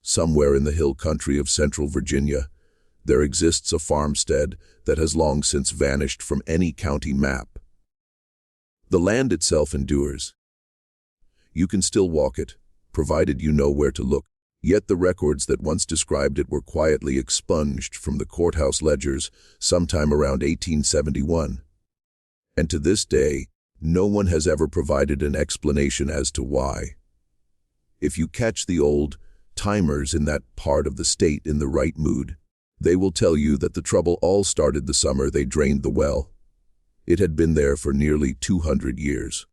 Somewhere in the hill country of central Virginia, there exists a farmstead that has long since vanished from any county map. The land itself endures. You can still walk it, provided you know where to look. Yet the records that once described it were quietly expunged from the courthouse ledgers sometime around 1871. And to this day, no one has ever provided an explanation as to why. If you catch the old timers in that part of the state in the right mood, they will tell you that the trouble all started the summer they drained the well. It had been there for nearly 200 years.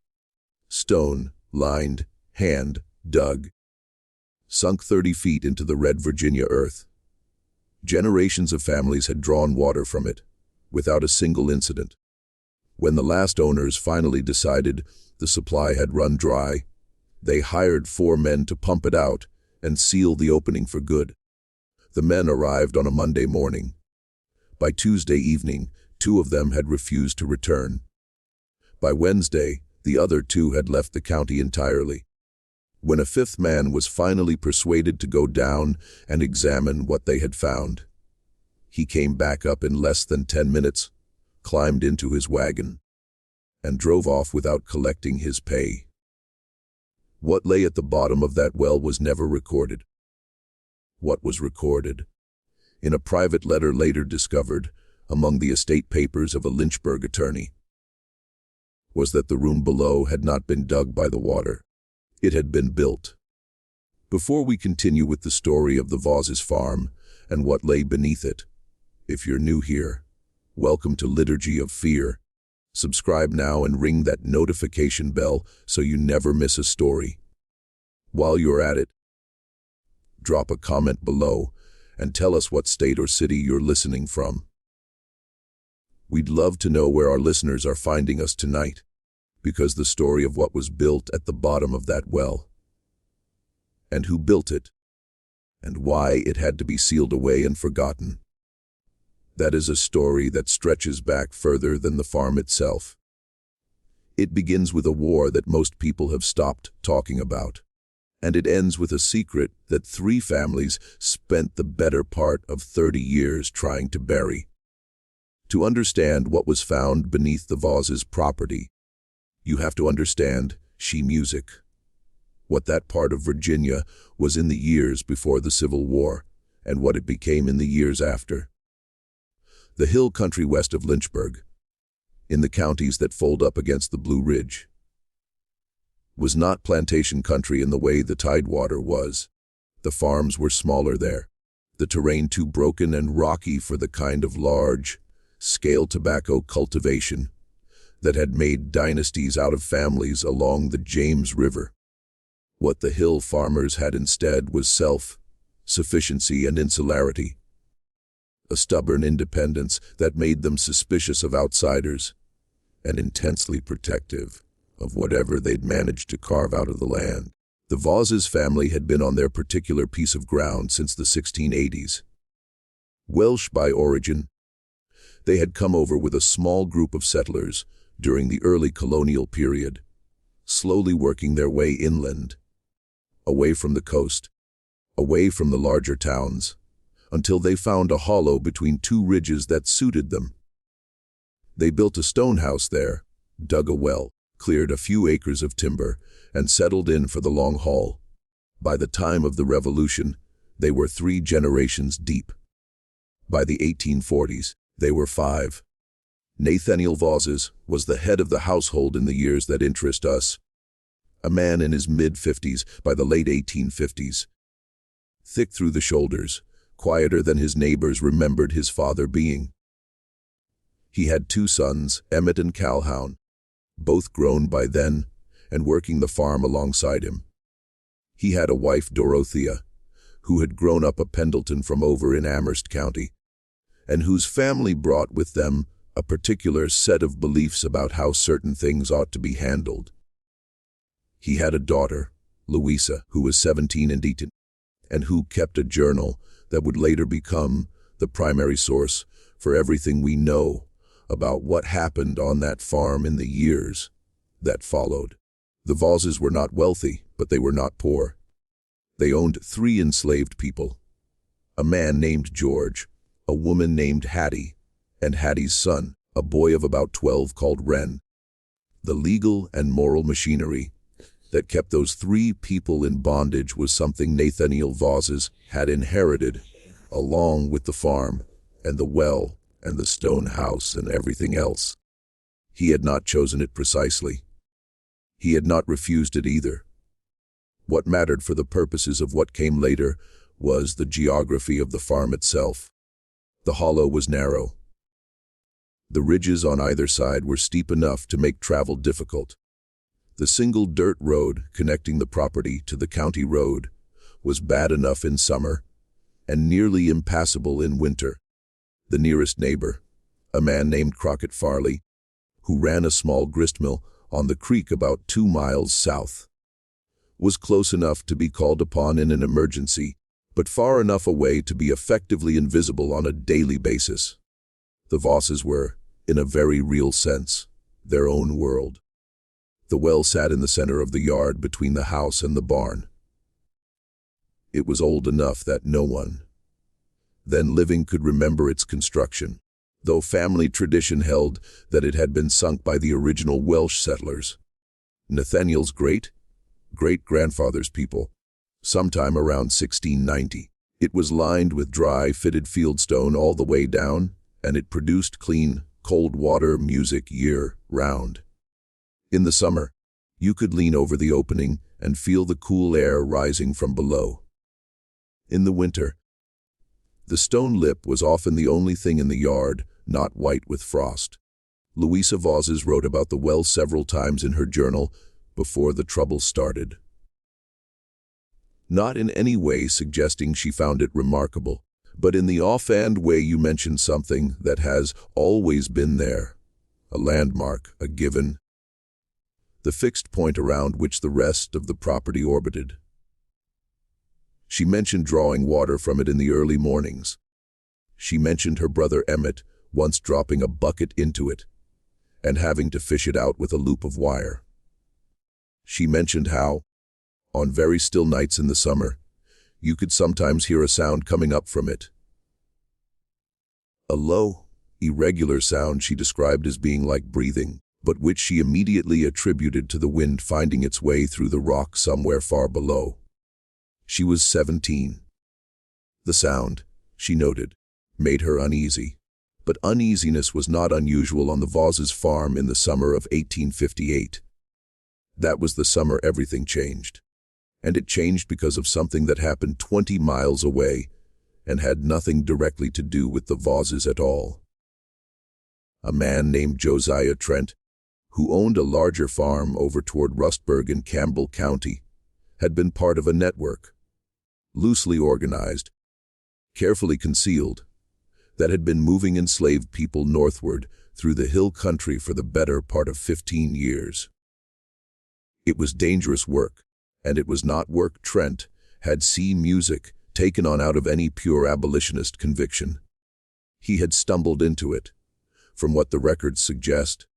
Stone, lined, hand, dug, sunk 30 feet into the red Virginia earth. Generations of families had drawn water from it, without a single incident. When the last owners finally decided the supply had run dry, they hired 4 men to pump it out and seal the opening for good. The men arrived on a Monday morning. By Tuesday evening, 2 of them had refused to return. By Wednesday, the other 2 had left the county entirely. When a 5th man was finally persuaded to go down and examine what they had found, he came back up in less than 10 minutes, climbed into his wagon, and drove off without collecting his pay. What lay at the bottom of that well was never recorded. What was recorded, in a private letter later discovered among the estate papers of a Lynchburg attorney, was that the room below had not been dug by the water. It had been built. Before we continue with the story of the Vawses farm and what lay beneath it, if you're new here, welcome to Liturgy of Fear. Subscribe now and ring that notification bell so you never miss a story. While you're at it, drop a comment below and tell us what state or city you're listening from. We'd love to know where our listeners are finding us tonight, because the story of what was built at the bottom of that well, and who built it, and why it had to be sealed away and forgotten. That is a story that stretches back further than the farm itself. It begins with a war that most people have stopped talking about, and it ends with a secret that 3 families spent the better part of 30 years trying to bury. To understand what was found beneath the Vawses' property, you have to understand she music, what that part of Virginia was in the years before the Civil War, and what it became in the years after. The hill country west of Lynchburg, in the counties that fold up against the Blue Ridge, was not plantation country in the way the Tidewater was. The farms were smaller there, the terrain too broken and rocky for the kind of large-scale tobacco cultivation that had made dynasties out of families along the James River. What the hill farmers had instead was self-sufficiency and insularity, a stubborn independence that made them suspicious of outsiders and intensely protective of whatever they'd managed to carve out of the land. The Vawses family had been on their particular piece of ground since the 1680s. Welsh by origin, they had come over with a small group of settlers during the early colonial period, slowly working their way inland, away from the coast, away from the larger towns, until they found a hollow between 2 ridges that suited them. They built a stone house there, dug a well, cleared a few acres of timber, and settled in for the long haul. By the time of the Revolution, they were 3 generations deep. By the 1840s, they were 5. Nathaniel Vawses was the head of the household in the years that interest us, a man in his mid-50s by the late 1850s. Thick through the shoulders, quieter than his neighbors remembered his father being. He had 2 sons, Emmett and Calhoun, both grown by then and working the farm alongside him. He had a wife, Dorothea, who had grown up a Pendleton from over in Amherst County, and whose family brought with them a particular set of beliefs about how certain things ought to be handled. He had a daughter, Louisa, who was 17 and 18, and who kept a journal that would later become the primary source for everything we know about what happened on that farm in the years that followed. The Vawses were not wealthy, but they were not poor. They owned 3 enslaved people: a man named George, a woman named Hattie, and Hattie's son, a boy of about 12 called Wren. The legal and moral machinery that kept those 3 people in bondage was something Nathaniel Vawses had inherited, along with the farm and the well and the stone house and everything else. He had not chosen it precisely. He had not refused it either. What mattered for the purposes of what came later was the geography of the farm itself. The hollow was narrow. The ridges on either side were steep enough to make travel difficult. The single dirt road connecting the property to the county road was bad enough in summer and nearly impassable in winter. The nearest neighbor, a man named Crockett Farley, who ran a small gristmill on the creek about 2 miles south, was close enough to be called upon in an emergency, but far enough away to be effectively invisible on a daily basis. The Vawses were, in a very real sense, their own world. The well sat in the center of the yard between the house and the barn. It was old enough that no one, then living, could remember its construction, though family tradition held that it had been sunk by the original Welsh settlers, Nathaniel's great-grandfather's people, sometime around 1690. It was lined with dry, fitted fieldstone all the way down, and it produced clean, cold water music year-round. In the summer, you could lean over the opening and feel the cool air rising from below. In the winter, the stone lip was often the only thing in the yard not white with frost. Louisa Vawses wrote about the well several times in her journal before the trouble started. Not in any way suggesting she found it remarkable, but in the offhand way you mention something that has always been there, a landmark, a given, the fixed point around which the rest of the property orbited. She mentioned drawing water from it in the early mornings. She mentioned her brother Emmett once dropping a bucket into it and having to fish it out with a loop of wire. She mentioned how, on very still nights in the summer, you could sometimes hear a sound coming up from it. A low, irregular sound she described as being like breathing, but which she immediately attributed to the wind finding its way through the rock somewhere far below. She was 17. The sound, she noted, made her uneasy, but uneasiness was not unusual on the Vawses farm in the summer of 1858. That was the summer everything changed. And it changed because of something that happened 20 miles away and had nothing directly to do with the Vawses at all. A man named Josiah Trent, who owned a larger farm over toward Rustburg in Campbell County, had been part of a network, loosely organized, carefully concealed, that had been moving enslaved people northward through the hill country for the better part of 15 years. It was dangerous work, and it was not work Trent had seen music taken on out of any pure abolitionist conviction. He had stumbled into it, from what the records suggest,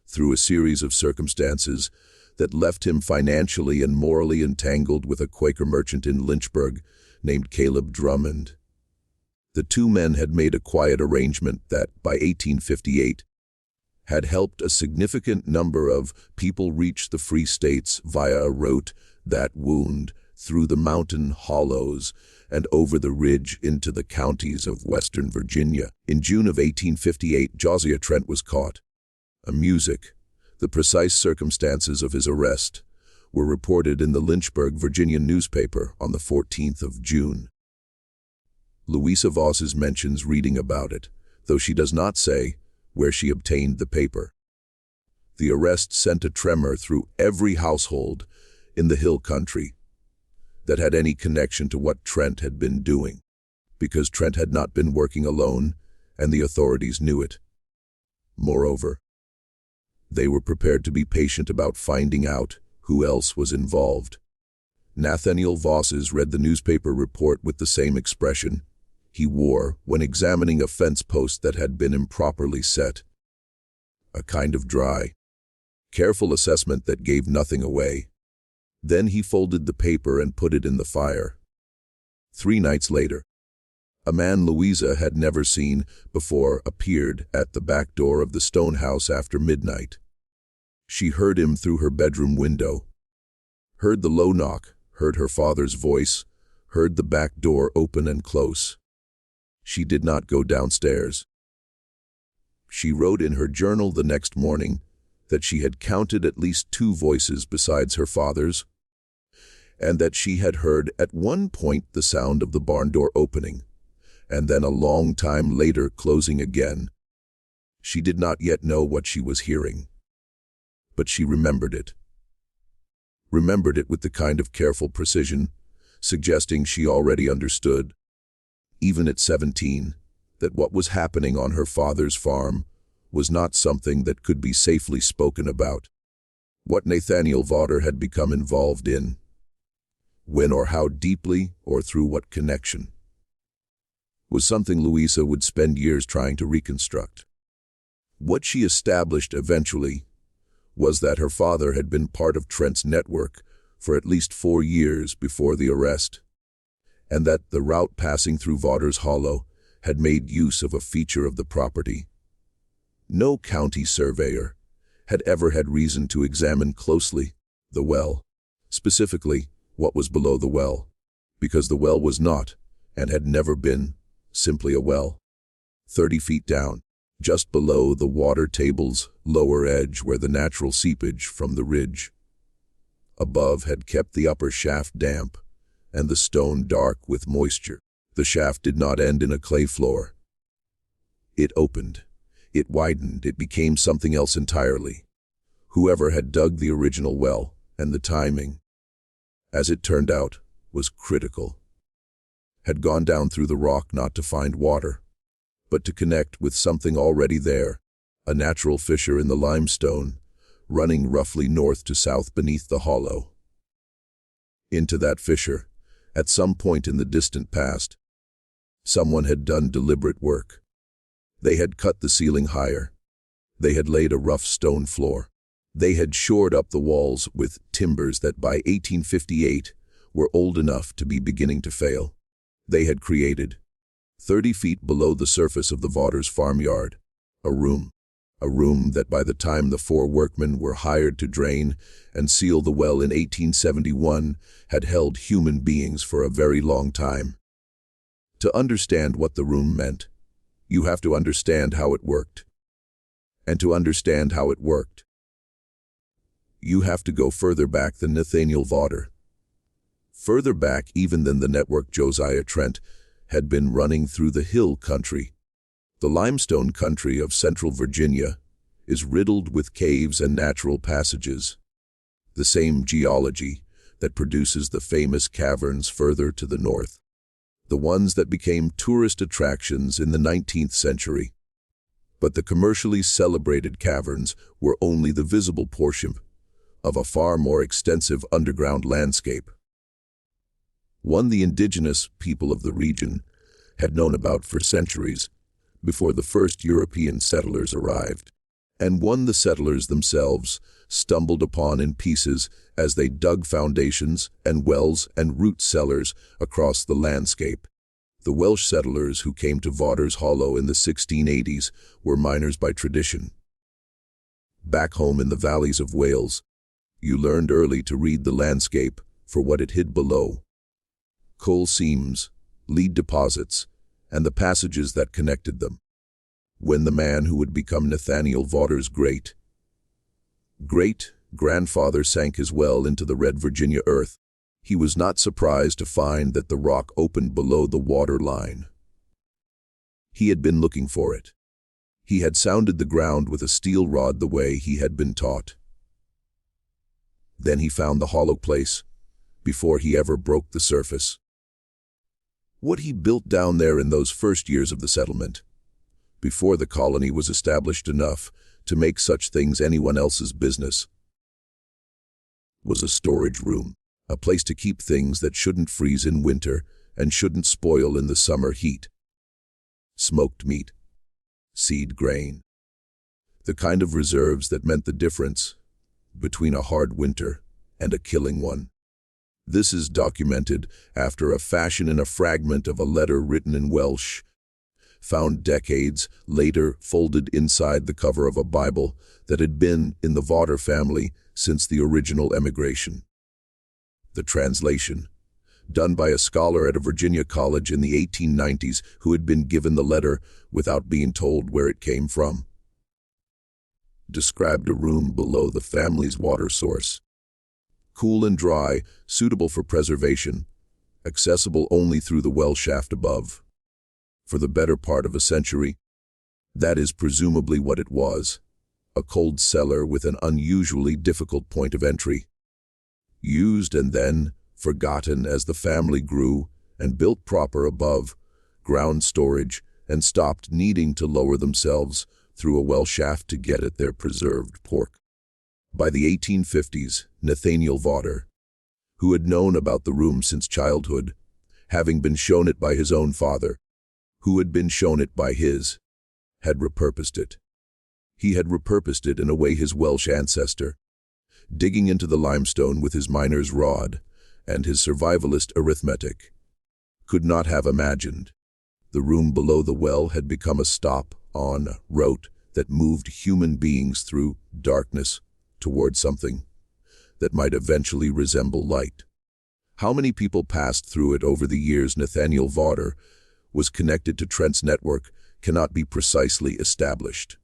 through a series of circumstances that left him financially and morally entangled with a Quaker merchant in Lynchburg named Caleb Drummond. The 2 men had made a quiet arrangement that, by 1858, had helped a significant number of people reach the Free States via a route that wound through the mountain hollows and over the ridge into the counties of Western Virginia. In June of 1858, Josiah Trent was caught. The precise circumstances of his arrest were reported in the Lynchburg, Virginia newspaper on the 14th of June. Louisa Vawses mentions reading about it, though she does not say where she obtained the paper. The arrest sent a tremor through every household in the hill country that had any connection to what Trent had been doing, because Trent had not been working alone, and the authorities knew it. Moreover, they were prepared to be patient about finding out who else was involved. Nathaniel Vawses read the newspaper report with the same expression he wore when examining a fence post that had been improperly set. A kind of dry, careful assessment that gave nothing away. Then he folded the paper and put it in the fire. 3 nights later, a man Louisa had never seen before appeared at the back door of the stone house after midnight. She heard him through her bedroom window, heard the low knock, heard her father's voice, heard the back door open and close. She did not go downstairs. She wrote in her journal the next morning that she had counted at least 2 voices besides her father's, and that she had heard at one point the sound of the barn door opening, and then a long time later closing again. She did not yet know what she was hearing, but she remembered it. Remembered it with the kind of careful precision, suggesting she already understood, even at 17, that what was happening on her father's farm was not something that could be safely spoken about. What Nathaniel Vawter had become involved in, when or how deeply or through what connection, was something Louisa would spend years trying to reconstruct. What she established eventually was that her father had been part of Trent's network for at least 4 years before the arrest, and that the route passing through Vawter's Hollow had made use of a feature of the property no county surveyor had ever had reason to examine closely: the well, specifically what was below the well, because the well was not, and had never been, simply a well. 30 feet down, just below the water table's lower edge where the natural seepage from the ridge above had kept the upper shaft damp and the stone dark with moisture. The shaft did not end in a clay floor. It opened, it widened, it became something else entirely. Whoever had dug the original well, and the timing, as it turned out, was critical, had gone down through the rock not to find water, but to connect with something already there, a natural fissure in the limestone, running roughly north to south beneath the hollow. Into that fissure, at some point in the distant past, someone had done deliberate work. They had cut the ceiling higher. They had laid a rough stone floor. They had shored up the walls with timbers that by 1858 were old enough to be beginning to fail. They had created, 30 feet below the surface of the Vawters' farmyard, a room that by the time the 4 workmen were hired to drain and seal the well in 1871 had held human beings for a very long time. To understand what the room meant, you have to understand how it worked. And to understand how it worked, you have to go further back than Nathaniel Vawter. Further back even than the network Josiah Trent had been running through the hill country. The limestone country of central Virginia is riddled with caves and natural passages, the same geology that produces the famous caverns further to the north, the ones that became tourist attractions in the 19th century. But the commercially celebrated caverns were only the visible portion of a far more extensive underground landscape, one the indigenous people of the region had known about for centuries before the first European settlers arrived, and one the settlers themselves stumbled upon in pieces as they dug foundations and wells and root cellars across the landscape. The Welsh settlers who came to Vawters Hollow in the 1680s were miners by tradition. Back home in the valleys of Wales, you learned early to read the landscape for what it hid below: coal seams, lead deposits, and the passages that connected them. When the man who would become Nathaniel Vawter's great-grandfather sank his well into the red Virginia earth, he was not surprised to find that the rock opened below the water line. He had been looking for it. He had sounded the ground with a steel rod the way he had been taught. Then he found the hollow place, before he ever broke the surface. What he built down there in those first years of the settlement, before the colony was established enough to make such things anyone else's business, was a storage room, a place to keep things that shouldn't freeze in winter and shouldn't spoil in the summer heat. Smoked meat, seed grain, the kind of reserves that meant the difference between a hard winter and a killing one. This is documented after a fashion in a fragment of a letter written in Welsh, found decades later folded inside the cover of a Bible that had been in the Vawser family since the original emigration. The translation, done by a scholar at a Virginia college in the 1890s who had been given the letter without being told where it came from, described a room below the family's water source. Cool and dry, suitable for preservation, accessible only through the well shaft above. For the better part of a century, that is presumably what it was, a cold cellar with an unusually difficult point of entry. Used and then forgotten as the family grew and built proper above ground storage and stopped needing to lower themselves through a well shaft to get at their preserved pork. By the 1850s, Nathaniel Vawser, who had known about the room since childhood, having been shown it by his own father, who had been shown it by his, had repurposed it. He had repurposed it in a way his Welsh ancestor, digging into the limestone with his miner's rod and his survivalist arithmetic, could not have imagined. The room below the well had become a stop-on route that moved human beings through darkness toward something that might eventually resemble light. How many people passed through it over the years Nathaniel Vawser was connected to Trent's network cannot be precisely established.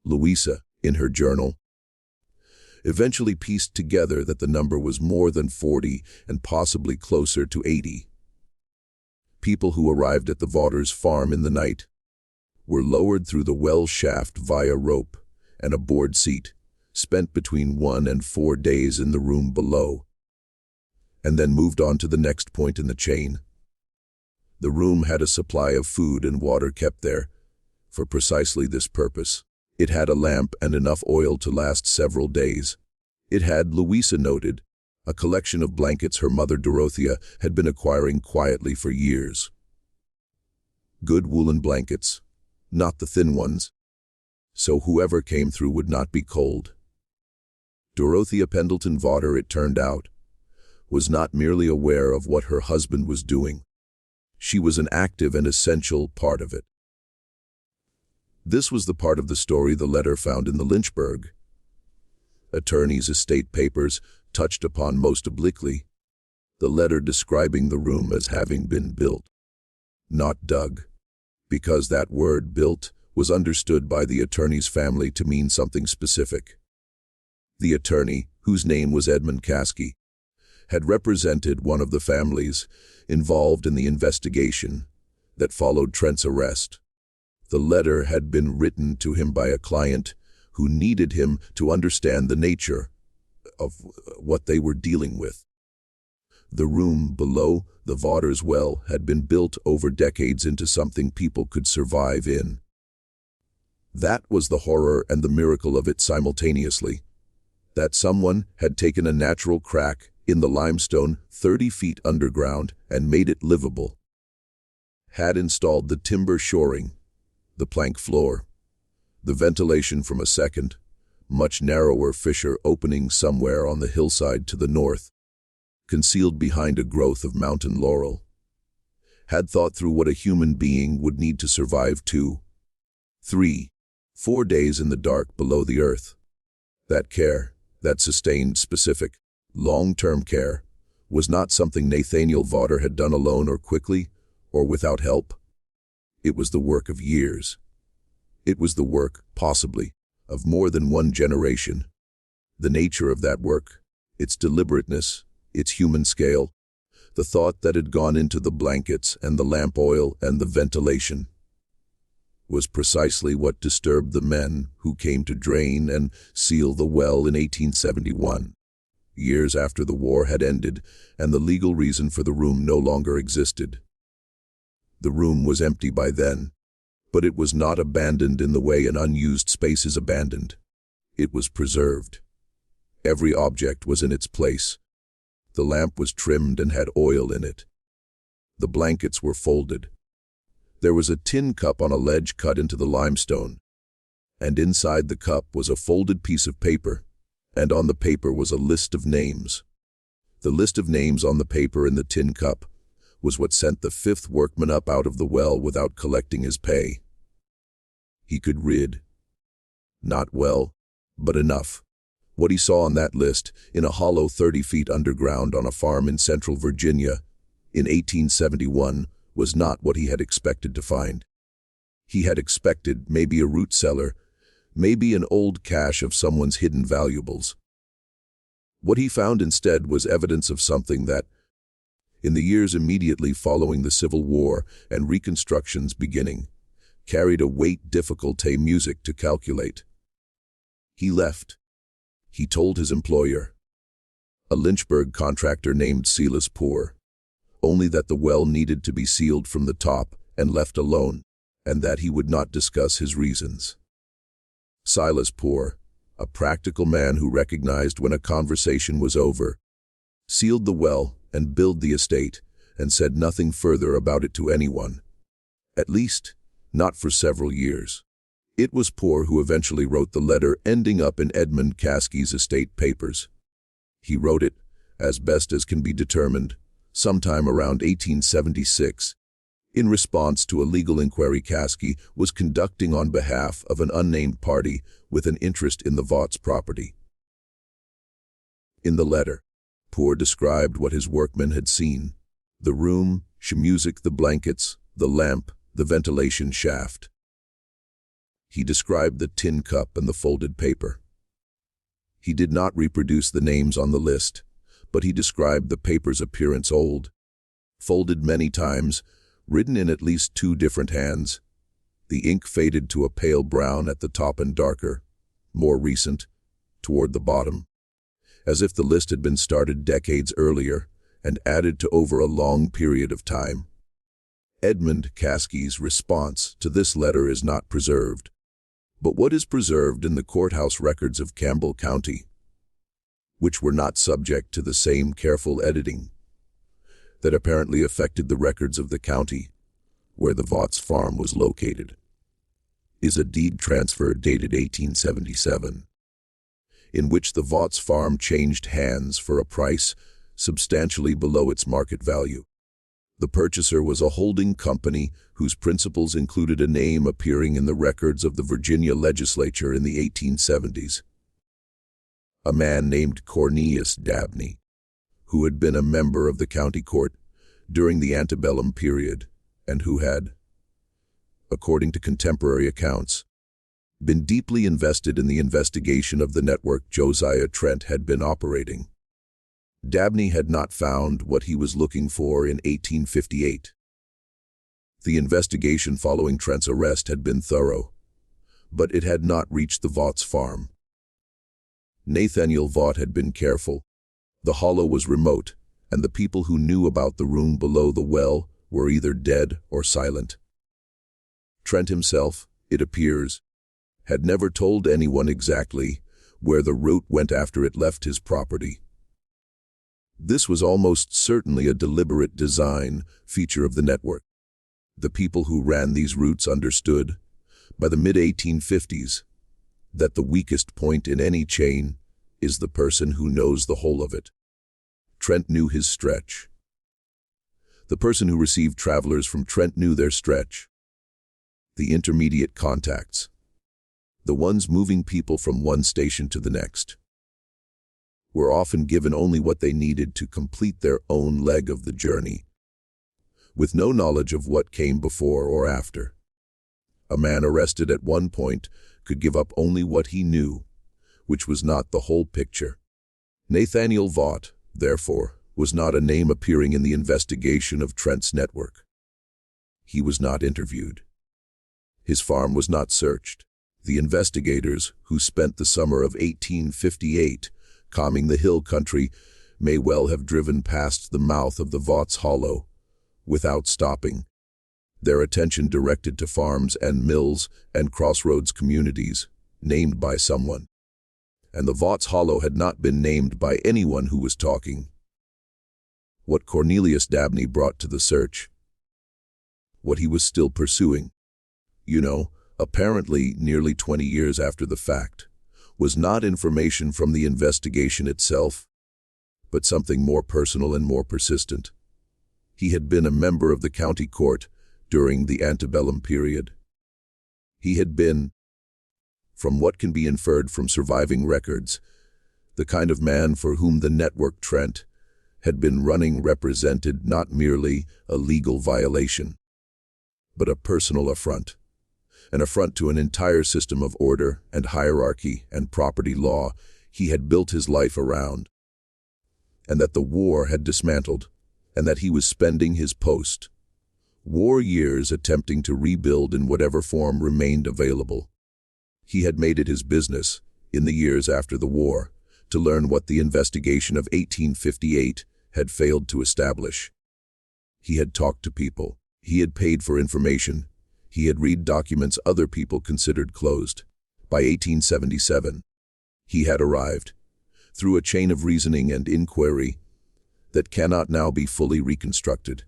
Louisa, in her journal, eventually pieced together that the number was more than 40 and possibly closer to 80. People who arrived at the Vawsers' farm in the night were lowered through the well shaft via rope and a board seat, spent between 1 and 4 days in the room below, and then moved on to the next point in the chain. The room had a supply of food and water kept there for precisely this purpose. It had a lamp and enough oil to last several days. It had, Louisa noted, a collection of blankets her mother Dorothea had been acquiring quietly for years. Good woolen blankets, not the thin ones, so whoever came through would not be cold. Dorothea Pendleton Vawser, it turned out, was not merely aware of what her husband was doing. She was an active and essential part of it. This was the part of the story the letter found in the Lynchburg. Attorney's estate papers touched upon most obliquely, the letter describing the room as having been built, not dug, because that word built was understood by the attorney's family to mean something specific. The attorney, whose name was Edmund Caskey, had represented one of the families involved in the investigation that followed Trent's arrest. The letter had been written to him by a client who needed him to understand the nature of what they were dealing with. The room below the Vawsers' well had been built over decades into something people could survive in. That was the horror and the miracle of it simultaneously. That someone had taken a natural crack in the limestone 30 feet underground and made it livable. Had installed the timber shoring, the plank floor, the ventilation from a second, much narrower fissure opening somewhere on the hillside to the north, concealed behind a growth of mountain laurel. Had thought through what a human being would need to survive 2, 3, 4 days in the dark below the earth. That care, that sustained, specific, long-term care, was not something Nathaniel Vawser had done alone or quickly or without help. It was the work of years. It was the work, possibly, of more than one generation. The nature of that work, its deliberateness, its human scale, the thought that had gone into the blankets and the lamp oil and the ventilation, was precisely what disturbed the men who came to drain and seal the well in 1871, years after the war had ended and the legal reason for the room no longer existed. The room was empty by then, but it was not abandoned in the way an unused space is abandoned. It was preserved. Every object was in its place. The lamp was trimmed and had oil in it. The blankets were folded. There was a tin cup on a ledge cut into the limestone, and inside the cup was a folded piece of paper, and on the paper was a list of names. The list of names on the paper in the tin cup was what sent the fifth workman up out of the well without collecting his pay. He could rid. Not well, but enough. What he saw on that list, in a hollow 30 feet underground on a farm in central Virginia, in 1871, was not what he had expected to find. He had expected maybe a root cellar, maybe an old cache of someone's hidden valuables. What he found instead was evidence of something that, in the years immediately following the Civil War and Reconstruction's beginning, carried a weight difficult to music to calculate. He left. He told his employer, a Lynchburg contractor named Silas Poor, only that the well needed to be sealed from the top and left alone, and that he would not discuss his reasons. Silas Poor, a practical man who recognized when a conversation was over, sealed the well and billed the estate, and said nothing further about it to anyone. At least, not for several years. It was Poor who eventually wrote the letter ending up in Edmund Caskey's estate papers. He wrote it, as best as can be determined, sometime around 1876, in response to a legal inquiry Caskey was conducting on behalf of an unnamed party with an interest in the Vawses property. In the letter, Poor described what his workmen had seen: the room, music, the blankets, the lamp, the ventilation shaft. He described the tin cup and the folded paper. He did not reproduce the names on the list, but he described the paper's appearance: old, folded many times, written in at least 2 different hands. The ink faded to a pale brown at the top and darker, more recent, toward the bottom, as if the list had been started decades earlier and added to over a long period of time. Edmund Caskey's response to this letter is not preserved, but what is preserved in the courthouse records of Campbell County, which were not subject to the same careful editing that apparently affected the records of the county where the Vawses farm was located, is a deed transfer dated 1877, in which the Vawses farm changed hands for a price substantially below its market value. The purchaser was a holding company whose principals included a name appearing in the records of the Virginia legislature in the 1870s. A man named Cornelius Dabney, who had been a member of the county court during the antebellum period and who had, according to contemporary accounts, been deeply invested in the investigation of the network Josiah Trent had been operating. Dabney had not found what he was looking for in 1858. The investigation following Trent's arrest had been thorough, but it had not reached the Vawses farm. Nathaniel Vaught had been careful. The hollow was remote, and the people who knew about the room below the well were either dead or silent. Trent himself, it appears, had never told anyone exactly where the route went after it left his property. This was almost certainly a deliberate design feature of the network. The people who ran these routes understood, by the mid-1850s, that the weakest point in any chain is the person who knows the whole of it. Trent knew his stretch. The person who received travelers from Trent knew their stretch. The intermediate contacts, the ones moving people from one station to the next, were often given only what they needed to complete their own leg of the journey, with no knowledge of what came before or after. A man arrested at one point could give up only what he knew, which was not the whole picture. Nathaniel Vaught, therefore, was not a name appearing in the investigation of Trent's network. He was not interviewed. His farm was not searched. The investigators, who spent the summer of 1858 combing the hill country, may well have driven past the mouth of the Vawses Hollow without stopping, their attention directed to farms and mills and crossroads communities named by someone. And the Vawses Hollow had not been named by anyone who was talking. What Cornelius Dabney brought to the search, what he was still pursuing, apparently nearly 20 years after the fact, was not information from the investigation itself, but something more personal and more persistent. He had been a member of the county court during the antebellum period. He had been, from what can be inferred from surviving records, the kind of man for whom the network Trent had been running represented not merely a legal violation, but a personal affront, an affront to an entire system of order and hierarchy and property law he had built his life around, and that the war had dismantled, and that he was spending his post-war years attempting to rebuild in whatever form remained available. He had made it his business, in the years after the war, to learn what the investigation of 1858 had failed to establish. He had talked to people. He had paid for information. He had read documents other people considered closed. By 1877, he had arrived, through a chain of reasoning and inquiry that cannot now be fully reconstructed,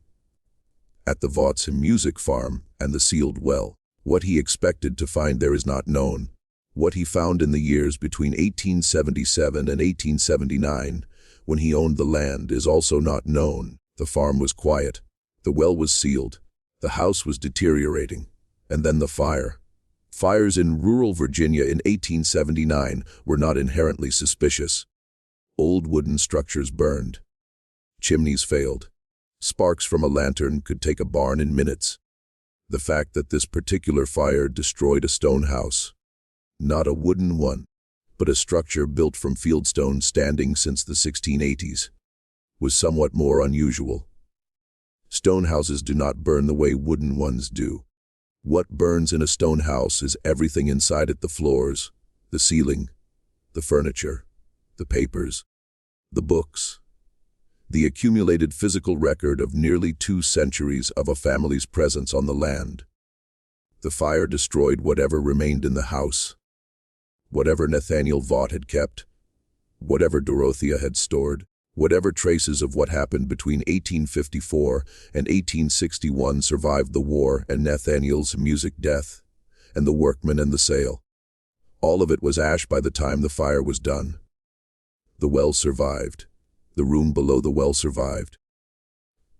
at the Vawses music farm and the sealed well. What he expected to find there is not known. What he found in the years between 1877 and 1879, when he owned the land, is also not known. The farm was quiet. The well was sealed. The house was deteriorating. And then the fire. Fires in rural Virginia in 1879 were not inherently suspicious. Old wooden structures burned. Chimneys failed. Sparks from a lantern could take a barn in minutes. The fact that this particular fire destroyed a stone house, not a wooden one, but a structure built from fieldstone standing since the 1680s, was somewhat more unusual. Stone houses do not burn the way wooden ones do. What burns in a stone house is everything inside it: the floors, the ceiling, the furniture, the papers, the books, the accumulated physical record of nearly 2 centuries of a family's presence on the land. The fire destroyed whatever remained in the house, whatever Nathaniel Vaught had kept, whatever Dorothea had stored, whatever traces of what happened between 1854 and 1861 survived the war and Nathaniel's music death, and the workmen and the sale. All of it was ash by the time the fire was done. The well survived. The room below the well survived.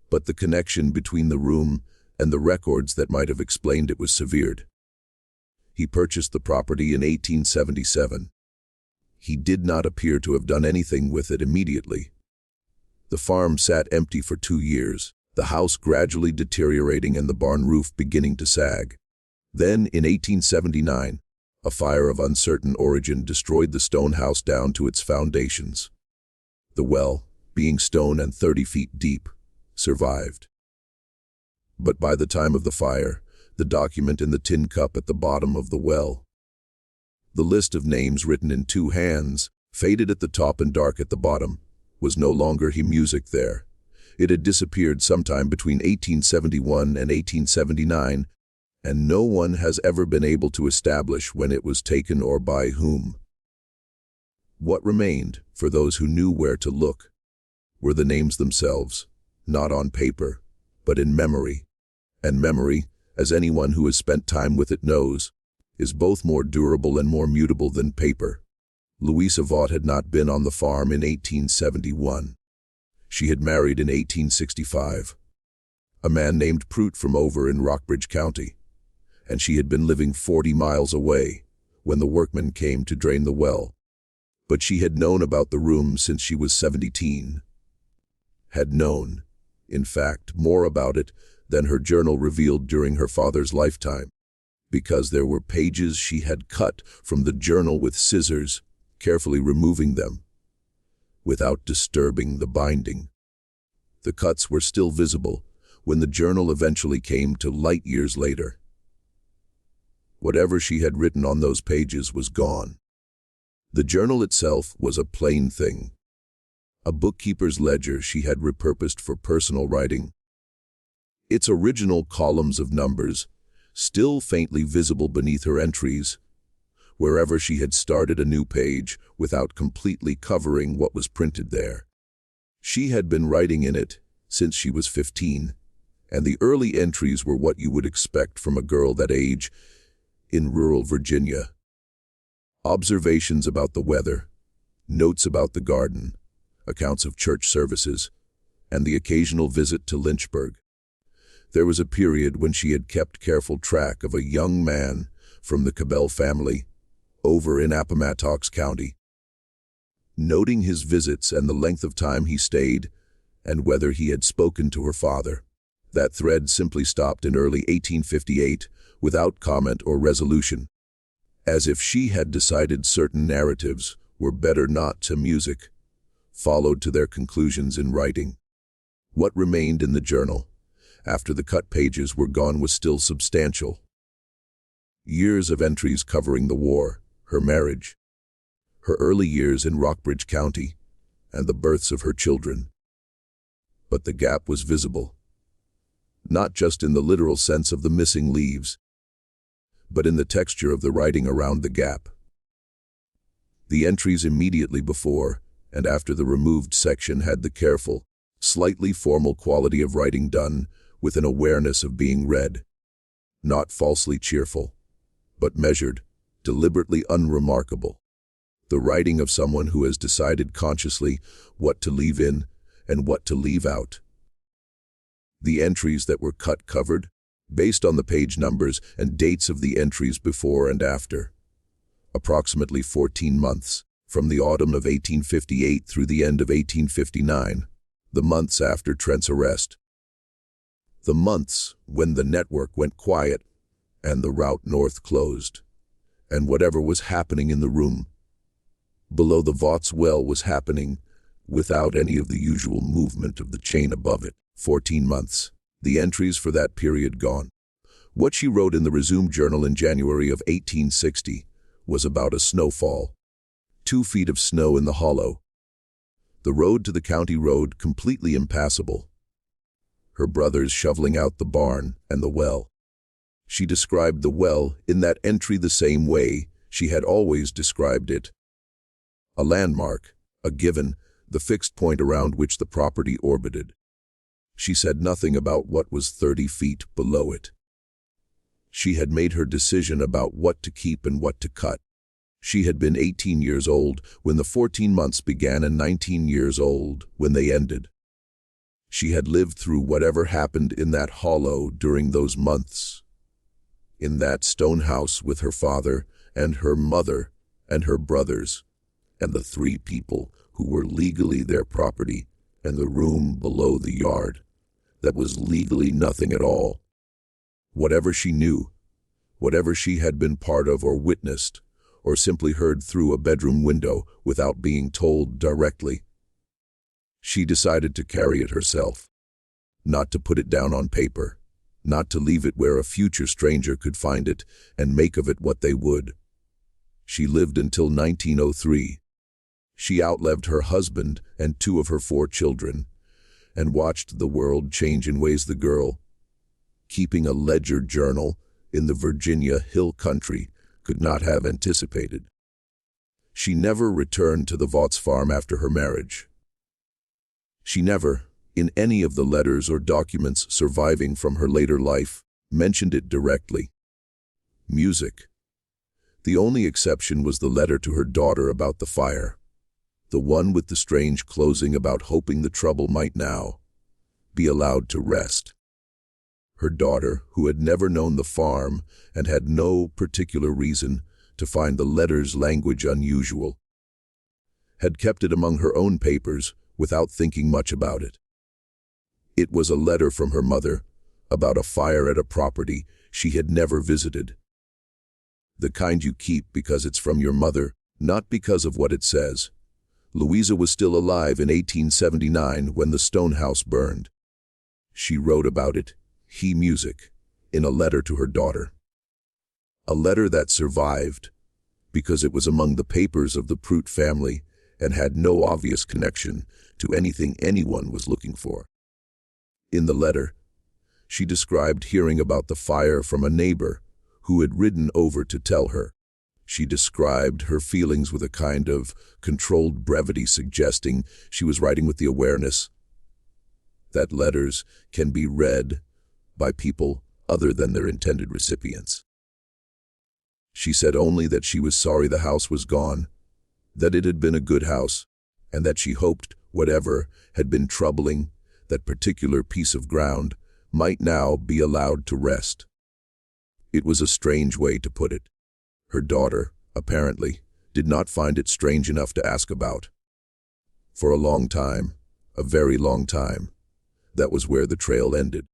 But the connection between the room and the records that might have explained it was severed. He purchased the property in 1877. He did not appear to have done anything with it immediately. The farm sat empty for 2 years, the house gradually deteriorating and the barn roof beginning to sag. Then, in 1879, a fire of uncertain origin destroyed the stone house down to its foundations. The well, being stone and 30 feet deep, survived. But by the time of the fire, the document in the tin cup at the bottom of the well, the list of names written in 2 hands, faded at the top and dark at the bottom, was no longer music there. It had disappeared sometime between 1871 and 1879, and no one has ever been able to establish when it was taken or by whom. What remained, for those who knew where to look, were the names themselves, not on paper, but in memory. And memory, as anyone who has spent time with it knows, is both more durable and more mutable than paper. Louisa Vaught had not been on the farm in 1871. She had married in 1865, a man named Prout from over in Rockbridge County, and she had been living 40 miles away when the workmen came to drain the well. But she had known about the room since she was 17. Had known, in fact, more about it than her journal revealed during her father's lifetime, because there were pages she had cut from the journal with scissors, carefully removing them, without disturbing the binding. The cuts were still visible when the journal eventually came to light years later. Whatever she had written on those pages was gone. The journal itself was a plain thing, a bookkeeper's ledger she had repurposed for personal writing. Its original columns of numbers, still faintly visible beneath her entries, wherever she had started a new page without completely covering what was printed there. She had been writing in it since she was 15, and the early entries were what you would expect from a girl that age in rural Virginia. Observations about the weather, notes about the garden, accounts of church services, and the occasional visit to Lynchburg. There was a period when she had kept careful track of a young man from the Cabell family over in Appomattox County, noting his visits and the length of time he stayed and whether he had spoken to her father. That thread simply stopped in early 1858 without comment or resolution, as if she had decided certain narratives were better not to music, followed to their conclusions in writing. What remained in the journal, after the cut pages were gone, was still substantial. Years of entries covering the war, her marriage, her early years in Rockbridge County, and the births of her children. But the gap was visible, not just in the literal sense of the missing leaves, but in the texture of the writing around the gap. The entries immediately before and after the removed section had the careful, slightly formal quality of writing done with an awareness of being read, not falsely cheerful, but measured, deliberately unremarkable. The writing of someone who has decided consciously what to leave in and what to leave out. The entries that were cut covered, based on the page numbers and dates of the entries before and after, approximately 14 months, from the autumn of 1858 through the end of 1859, the months after Trent's arrest. The months when the network went quiet and the route north closed, and whatever was happening in the room below the Vawses well was happening without any of the usual movement of the chain above it. 14 months. The entries for that period gone. What she wrote in the resumed journal in January of 1860 was about a snowfall. 2 feet of snow in the hollow. The road to the county road completely impassable. Her brothers shoveling out the barn and the well. She described the well in that entry the same way she had always described it. A landmark, a given, the fixed point around which the property orbited. She said nothing about what was 30 feet below it. She had made her decision about what to keep and what to cut. She had been 18 years old when the 14 months began and 19 years old when they ended. She had lived through whatever happened in that hollow during those months. In that stone house with her father and her mother and her brothers, and the 3 people who were legally their property, and the room below the yard that was legally nothing at all. Whatever she knew, whatever she had been part of or witnessed, or simply heard through a bedroom window without being told directly, she decided to carry it herself, not to put it down on paper, not to leave it where a future stranger could find it and make of it what they would. She lived until 1903. She outlived her husband and 2 of her 4 children, and watched the world change in ways the girl, keeping a ledger journal in the Virginia hill country, could not have anticipated. She never returned to the Vawses farm after her marriage. She never, in any of the letters or documents surviving from her later life, mentioned it directly. Music. The only exception was the letter to her daughter about the fire. The one with the strange closing about hoping the trouble might now be allowed to rest. Her daughter, who had never known the farm and had no particular reason to find the letter's language unusual, had kept it among her own papers without thinking much about it. It was a letter from her mother about a fire at a property she had never visited. The kind you keep because it's from your mother, not because of what it says. Louisa was still alive in 1879 when the stone house burned. She wrote about it, music, in a letter to her daughter. A letter that survived because it was among the papers of the Prout family and had no obvious connection to anything anyone was looking for. In the letter, she described hearing about the fire from a neighbor who had ridden over to tell her. She described her feelings with a kind of controlled brevity, suggesting she was writing with the awareness that letters can be read by people other than their intended recipients. She said only that she was sorry the house was gone, that it had been a good house, and that she hoped Whatever had been troubling that particular piece of ground might now be allowed to rest. It was a strange way to put it. Her daughter, apparently, did not find it strange enough to ask about. For a long time, a very long time, that was where the trail ended.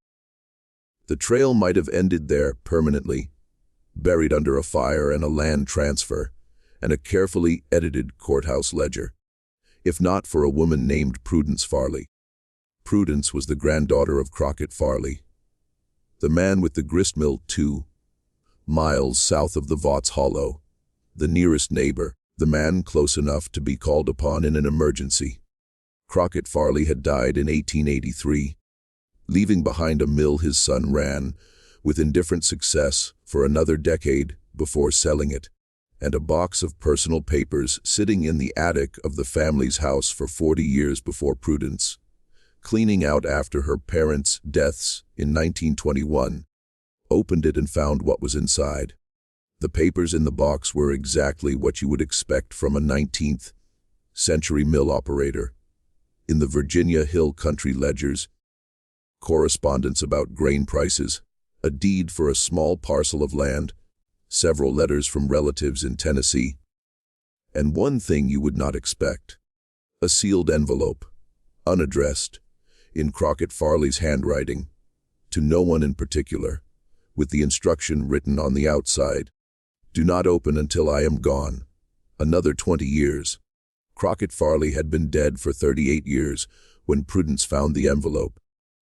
The trail might have ended there permanently, buried under a fire and a land transfer, and a carefully edited courthouse ledger, if not for a woman named Prudence Farley. Prudence was the granddaughter of Crockett Farley, the man with the grist mill 2 miles south of the Vawses Hollow, the nearest neighbor, the man close enough to be called upon in an emergency. Crockett Farley had died in 1883, leaving behind a mill his son ran, with indifferent success, for another decade before selling it, and a box of personal papers sitting in the attic of the family's house for 40 years before Prudence, cleaning out after her parents' deaths in 1921, opened it and found what was inside. The papers in the box were exactly what you would expect from a 19th century mill operator. In the Virginia Hill Country ledgers, correspondence about grain prices, a deed for a small parcel of land, several letters from relatives in Tennessee, and one thing you would not expect: a sealed envelope, unaddressed, in Crockett Farley's handwriting, to no one in particular, with the instruction written on the outside: "Do not open until I am gone. Another 20 years. Crockett Farley had been dead for 38 years when Prudence found the envelope.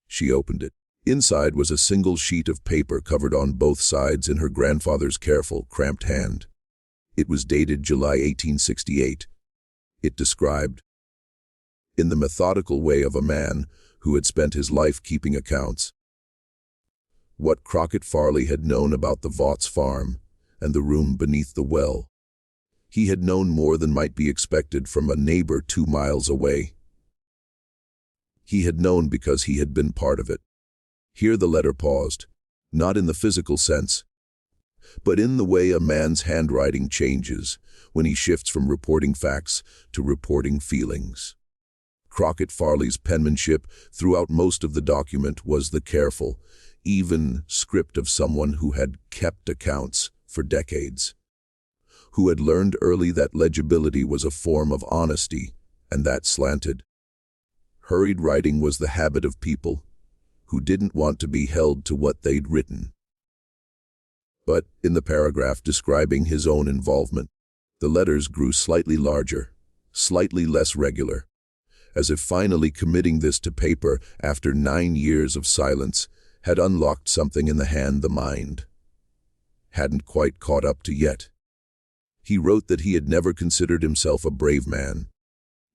She opened it. Inside was a single sheet of paper covered on both sides in her grandfather's careful, cramped hand. It was dated July 1868. It described, in the methodical way of a man who had spent his life keeping accounts, what Crockett Farley had known about the Vawses farm and the room beneath the well. He had known more than might be expected from a neighbor 2 miles away. He had known because he had been part of it. Here the letter paused, not in the physical sense, but in the way a man's handwriting changes when he shifts from reporting facts to reporting feelings. Crockett Farley's penmanship throughout most of the document was the careful, even script of someone who had kept accounts for decades, who had learned early that legibility was a form of honesty, and that slanted, hurried writing was the habit of people who didn't want to be held to what they'd written. But in the paragraph describing his own involvement, the letters grew slightly larger, slightly less regular, as if finally committing this to paper after 9 years of silence had unlocked something in the hand the mind hadn't quite caught up to yet. He wrote that he had never considered himself a brave man.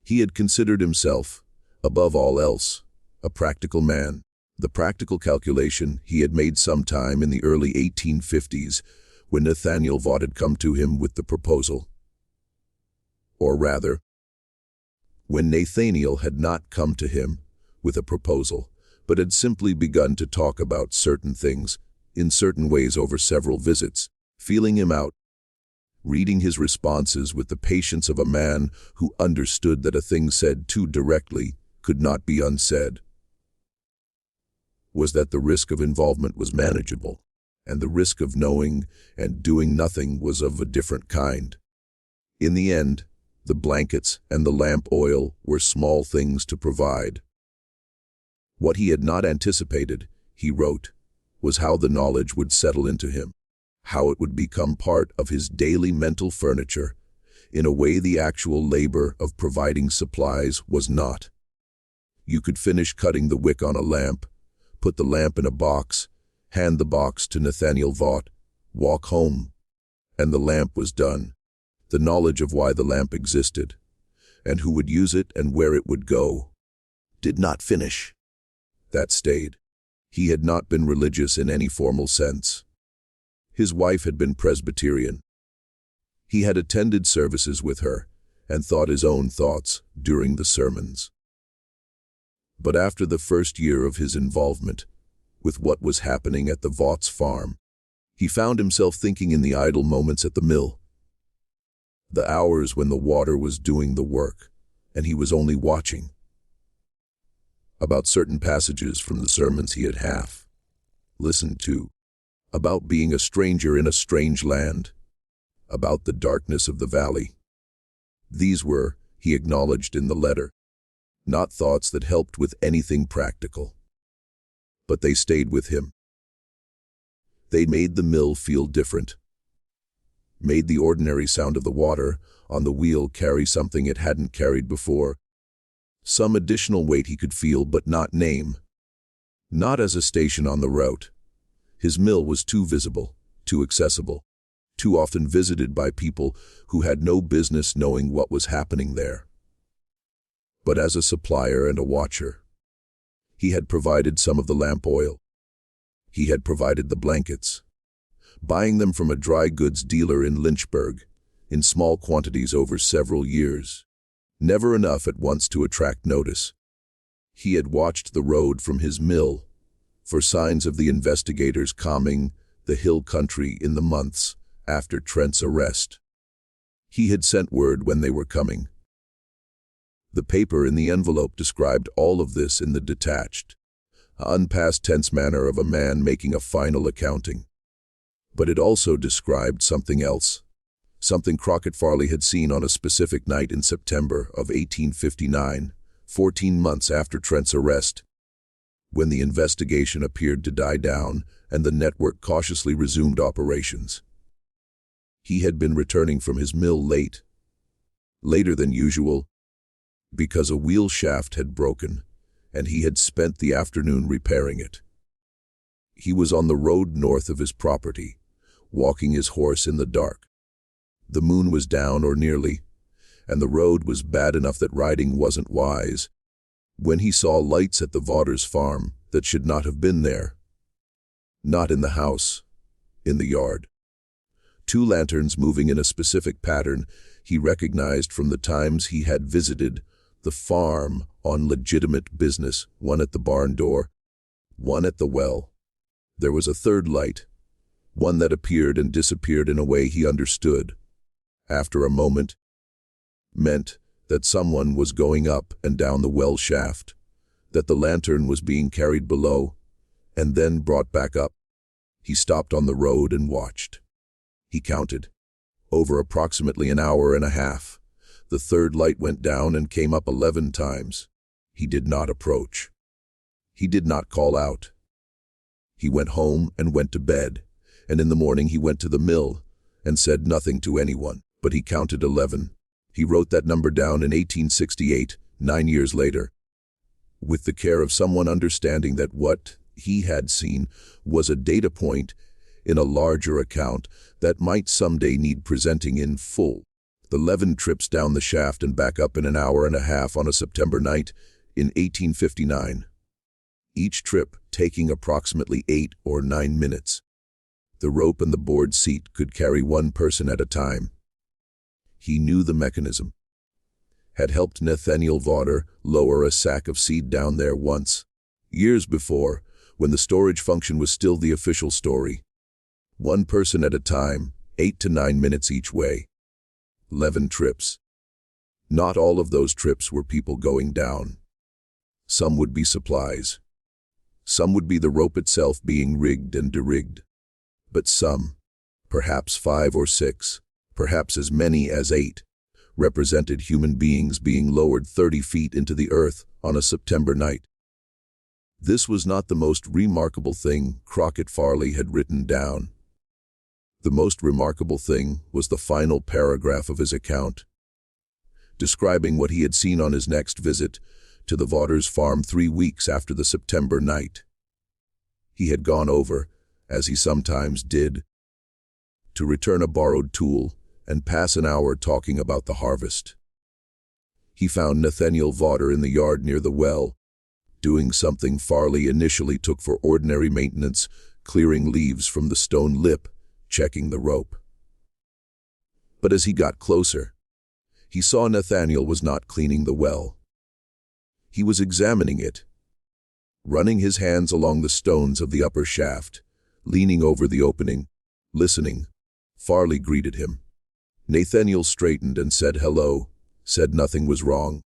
He had considered himself, above all else, a practical man. The practical calculation he had made sometime in the early 1850s when Nathaniel Vaught had come to him with the proposal. Or rather, when Nathaniel had not come to him with a proposal, but had simply begun to talk about certain things in certain ways over several visits, feeling him out, reading his responses with the patience of a man who understood that a thing said too directly could not be unsaid, was that the risk of involvement was manageable, and the risk of knowing and doing nothing was of a different kind. In the end, the blankets and the lamp oil were small things to provide. What he had not anticipated, he wrote, was how the knowledge would settle into him, how it would become part of his daily mental furniture, in a way the actual labor of providing supplies was not. You could finish cutting the wick on a lamp, put the lamp in a box, hand the box to Nathaniel Vaught, walk home, and the lamp was done. The knowledge of why the lamp existed, and who would use it and where it would go, did not finish. That stayed. He had not been religious in any formal sense. His wife had been Presbyterian. He had attended services with her and thought his own thoughts during the sermons. But after the first year of his involvement with what was happening at the Vawses farm, he found himself thinking in the idle moments at the mill, the hours when the water was doing the work, and he was only watching, about certain passages from the sermons he had half listened to, about being a stranger in a strange land, about the darkness of the valley. These were, he acknowledged in the letter, not thoughts that helped with anything practical. But they stayed with him. They made the mill feel different, made the ordinary sound of the water on the wheel carry something it hadn't carried before, some additional weight he could feel but not name. Not as a station on the route. His mill was too visible, too accessible, too often visited by people who had no business knowing what was happening there. But as a supplier and a watcher, he had provided some of the lamp oil. He had provided the blankets, buying them from a dry goods dealer in Lynchburg, in small quantities over several years, never enough at once to attract notice. He had watched the road from his mill for signs of the investigators combing the hill country in the months after Trent's arrest. He had sent word when they were coming. The paper in the envelope described all of this in the detached, unpast tense manner of a man making a final accounting. But it also described something else, something Crockett Farley had seen on a specific night in September of 1859, 14 months after Trent's arrest, when the investigation appeared to die down and the network cautiously resumed operations. He had been returning from his mill late, later than usual, because a wheel shaft had broken, and he had spent the afternoon repairing it. He was on the road north of his property, walking his horse in the dark. The moon was down, or nearly, and the road was bad enough that riding wasn't wise, when he saw lights at the Vawses farm that should not have been there. Not in the house, in the yard. 2 lanterns moving in a specific pattern he recognized from the times he had visited the farm on legitimate business, one at the barn door, one at the well. There was a third light, one that appeared and disappeared in a way he understood, after a moment, meant that someone was going up and down the well shaft, that the lantern was being carried below, and then brought back up. He stopped on the road and watched. He counted. Over approximately an hour and a half, the third light went down and came up 11 times. He did not approach. He did not call out. He went home and went to bed, and in the morning he went to the mill and said nothing to anyone, but he counted 11. He wrote that number down in 1868, 9 years later, with the care of someone understanding that what he had seen was a data point in a larger account that might someday need presenting in full. The 11 trips down the shaft and back up in an hour and a half on a September night in 1859. Each trip taking approximately 8 or 9 minutes. The rope and the board seat could carry one person at a time. He knew the mechanism. Had helped Nathaniel Vawter lower a sack of seed down there once, years before, when the storage function was still the official story. One person at a time, 8 to 9 minutes each way. 11 trips. Not all of those trips were people going down. Some would be supplies. Some would be the rope itself being rigged and de-rigged. But some, perhaps 5 or 6, perhaps as many as 8, represented human beings being lowered 30 feet into the earth on a September night. This was not the most remarkable thing Crockett Farley had written down. The most remarkable thing was the final paragraph of his account, describing what he had seen on his next visit to the Vawters farm 3 weeks after the September night. He had gone over, as he sometimes did, to return a borrowed tool and pass an hour talking about the harvest. He found Nathaniel Vawter in the yard near the well, doing something Farley initially took for ordinary maintenance, clearing leaves from the stone lip, checking the rope. But as he got closer, he saw Nathaniel was not cleaning the well. He was examining it, running his hands along the stones of the upper shaft, leaning over the opening, listening. Farley greeted him. Nathaniel straightened and said hello, said nothing was wrong,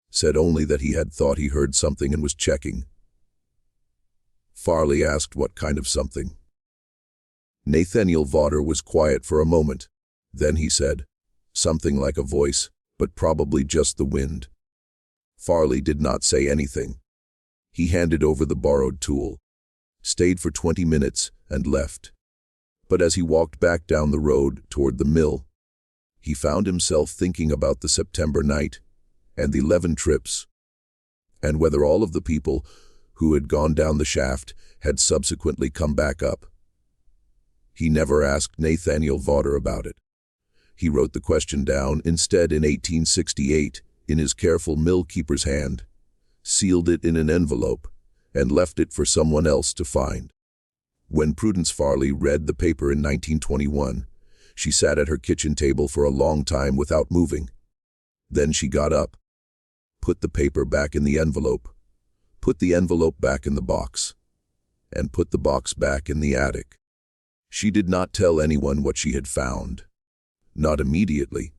said only that he had thought he heard something and was checking. Farley asked what kind of something. Nathaniel Vawter was quiet for a moment. Then he said, something like a voice, but probably just the wind. Farley did not say anything. He handed over the borrowed tool, stayed for 20 minutes, and left. But as he walked back down the road toward the mill, he found himself thinking about the September night and the 11 trips, and whether all of the people who had gone down the shaft had subsequently come back up. He never asked Nathaniel Vawter about it. He wrote the question down instead in 1868 in his careful mill keeper's hand, sealed it in an envelope, and left it for someone else to find. When Prudence Farley read the paper in 1921, she sat at her kitchen table for a long time without moving. Then she got up, put the paper back in the envelope, put the envelope back in the box, and put the box back in the attic. She did not tell anyone what she had found. Not immediately.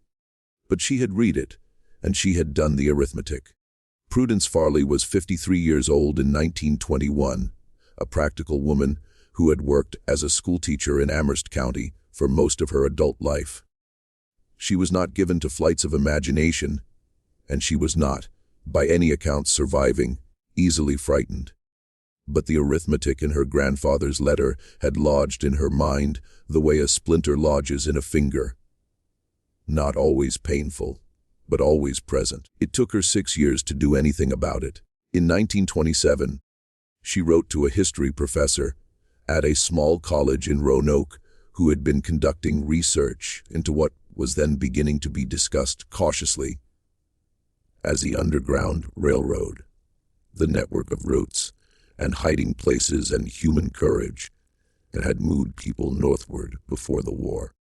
But she had read it, and she had done the arithmetic. Prudence Farley was 53 years old in 1921, a practical woman who had worked as a schoolteacher in Amherst County for most of her adult life. She was not given to flights of imagination, and she was not, by any account, surviving, easily frightened. But the arithmetic in her grandfather's letter had lodged in her mind the way a splinter lodges in a finger. Not always painful, but always present. It took her 6 years to do anything about it. In 1927, she wrote to a history professor at a small college in Roanoke who had been conducting research into what was then beginning to be discussed cautiously as the Underground Railroad, the network of routes and hiding places and human courage that had moved people northward before the war.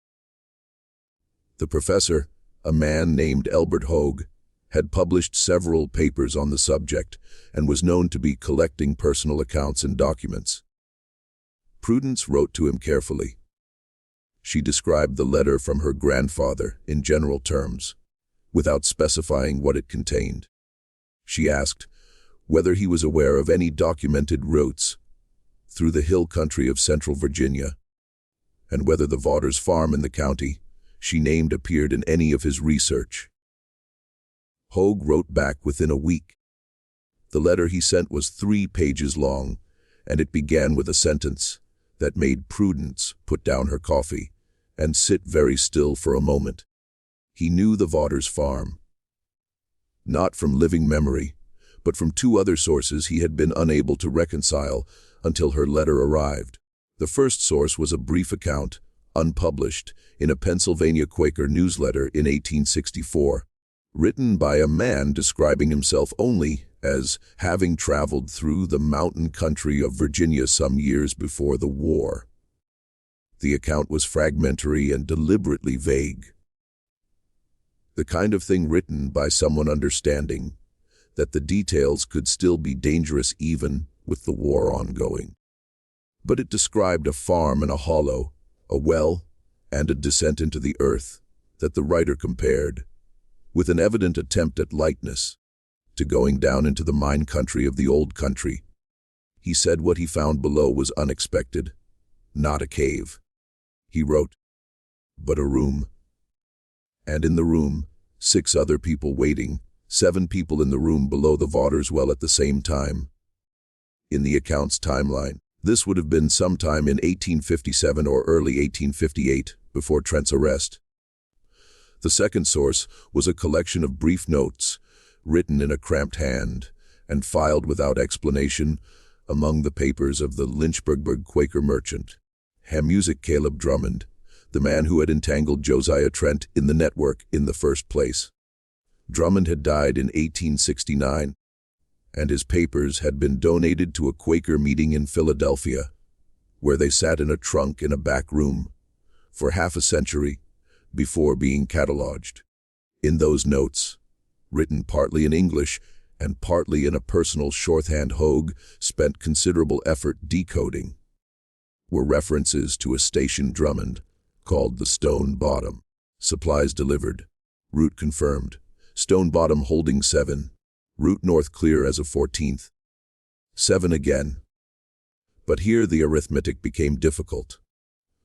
The professor, a man named Elbert Hogue, had published several papers on the subject and was known to be collecting personal accounts and documents. Prudence wrote to him carefully. She described the letter from her grandfather in general terms, without specifying what it contained. She asked whether he was aware of any documented routes through the hill country of central Virginia, and whether the Vawters' farm in the county she named appeared in any of his research. Hogue wrote back within a week. The letter he sent was 3 pages long, and it began with a sentence that made Prudence put down her coffee and sit very still for a moment. He knew the Vawters' farm. Not from living memory, but from 2 other sources he had been unable to reconcile until her letter arrived. The first source was a brief account, unpublished, in a Pennsylvania Quaker newsletter in 1864, written by a man describing himself only as having traveled through the mountain country of Virginia some years before the war. The account was fragmentary and deliberately vague. The kind of thing written by someone understanding that the details could still be dangerous even with the war ongoing. But it described a farm and a hollow, a well, and a descent into the earth that the writer compared, with an evident attempt at lightness, to going down into the mine country of the old country. He said what he found below was unexpected, not a cave. He wrote, but a room. And in the room, 6 other people waiting, 7 people in the room below the Vawters' well at the same time. In the account's timeline, this would have been sometime in 1857 or early 1858, before Trent's arrest. The second source was a collection of brief notes, written in a cramped hand, and filed without explanation among the papers of the Lynchburg Quaker merchant, Music Caleb Drummond, the man who had entangled Josiah Trent in the network in the first place. Drummond had died in 1869, and his papers had been donated to a Quaker meeting in Philadelphia, where they sat in a trunk in a back room for half a century before being cataloged. In those notes, written partly in English and partly in a personal shorthand Hogue spent considerable effort decoding, were references to a station Drummond called the Stone Bottom. Supplies delivered. Route confirmed. Stone Bottom holding 7. Route north clear as of 14th. 7 again. But here the arithmetic became difficult,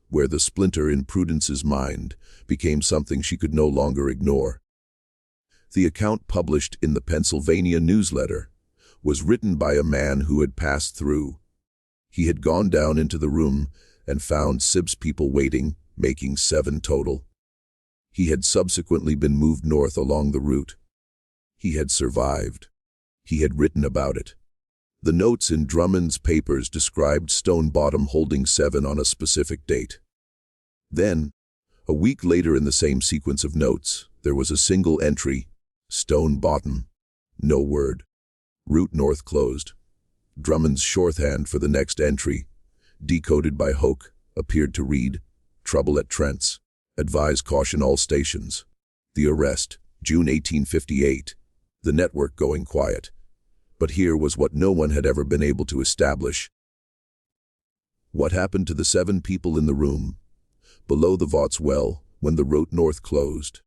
where the splinter in Prudence's mind became something she could no longer ignore. The account published in the Pennsylvania newsletter was written by a man who had passed through. He had gone down into the room and found 6 people waiting, making 7 total. He had subsequently been moved north along the route. He had survived. He had written about it. The notes in Drummond's papers described Stone Bottom holding 7 on a specific date. Then, a week later in the same sequence of notes, there was a single entry, Stone Bottom. No word. Route north closed. Drummond's shorthand for the next entry, decoded by Hoke, appeared to read, Trouble at Trent's. Advise caution all stations. The arrest, June 1858. The network going quiet. But here was what no one had ever been able to establish. What happened to the 7 people in the room, below the Vawses well, when the route north closed?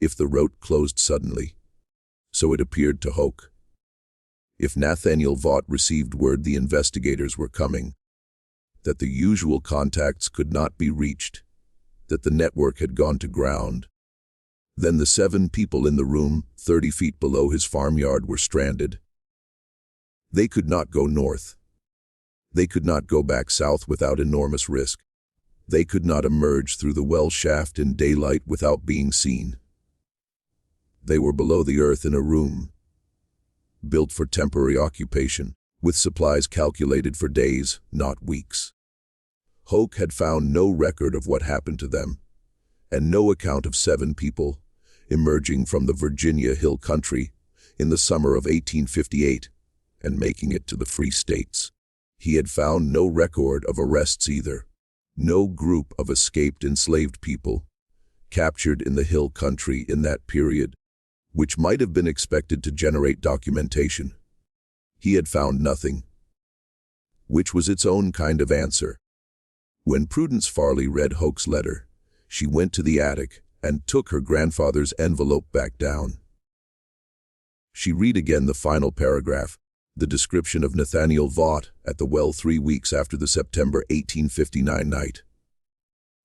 If the route closed suddenly, so it appeared to Hoke. If Nathaniel Vaught received word the investigators were coming, that the usual contacts could not be reached, that the network had gone to ground, then the 7 people in the room, 30 feet below his farmyard, were stranded. They could not go north. They could not go back south without enormous risk. They could not emerge through the well shaft in daylight without being seen. They were below the earth in a room, built for temporary occupation, with supplies calculated for days, not weeks. Hoke had found no record of what happened to them, and no account of 7 people emerging from the Virginia Hill Country in the summer of 1858 and making it to the Free States. He had found no record of arrests either, no group of escaped enslaved people captured in the Hill Country in that period, which might have been expected to generate documentation. He had found nothing, which was its own kind of answer. When Prudence Farley read Hoke's letter, she went to the attic and took her grandfather's envelope back down. She read again the final paragraph, the description of Nathaniel Vaught at the well 3 weeks after the September 1859 night.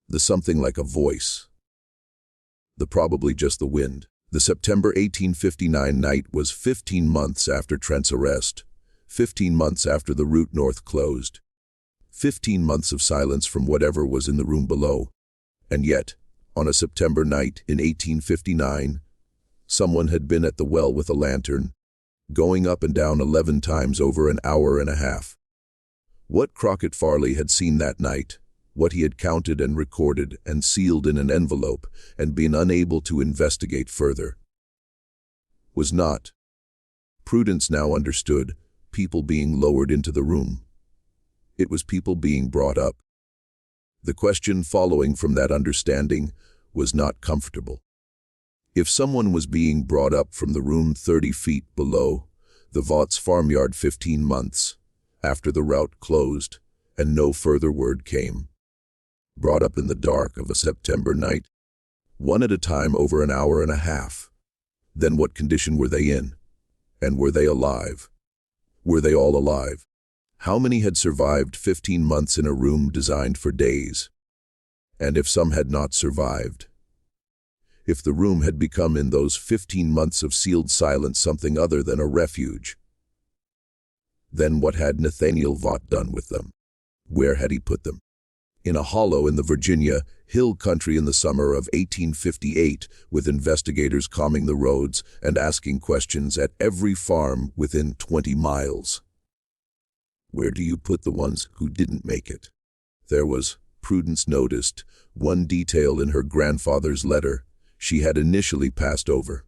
The something like a voice. The probably just the wind. The September 1859 night was 15 months after Trent's arrest, 15 months after the route north closed, 15 months of silence from whatever was in the room below. And yet, on a September night in 1859, someone had been at the well with a lantern, going up and down 11 times over an hour and a half. What Crockett Farley had seen that night, what he had counted and recorded and sealed in an envelope and been unable to investigate further, was not, Prudence now understood, people being lowered into the room. It was people being brought up. The question following from that understanding was not comfortable. If someone was being brought up from the room 30 feet below the Vaughts farmyard 15 months after the route closed and no further word came, brought up in the dark of a September night, one at a time over an hour and a half, then what condition were they in? And were they alive? Were they all alive? How many had survived 15 months in a room designed for days? And if some had not survived? If the room had become in those 15 months of sealed silence something other than a refuge, then what had Nathaniel Vaught done with them? Where had he put them? In a hollow in the Virginia Hill Country in the summer of 1858, with investigators combing the roads and asking questions at every farm within 20 miles. Where do you put the ones who didn't make it? There was, Prudence noticed, one detail in her grandfather's letter she had initially passed over.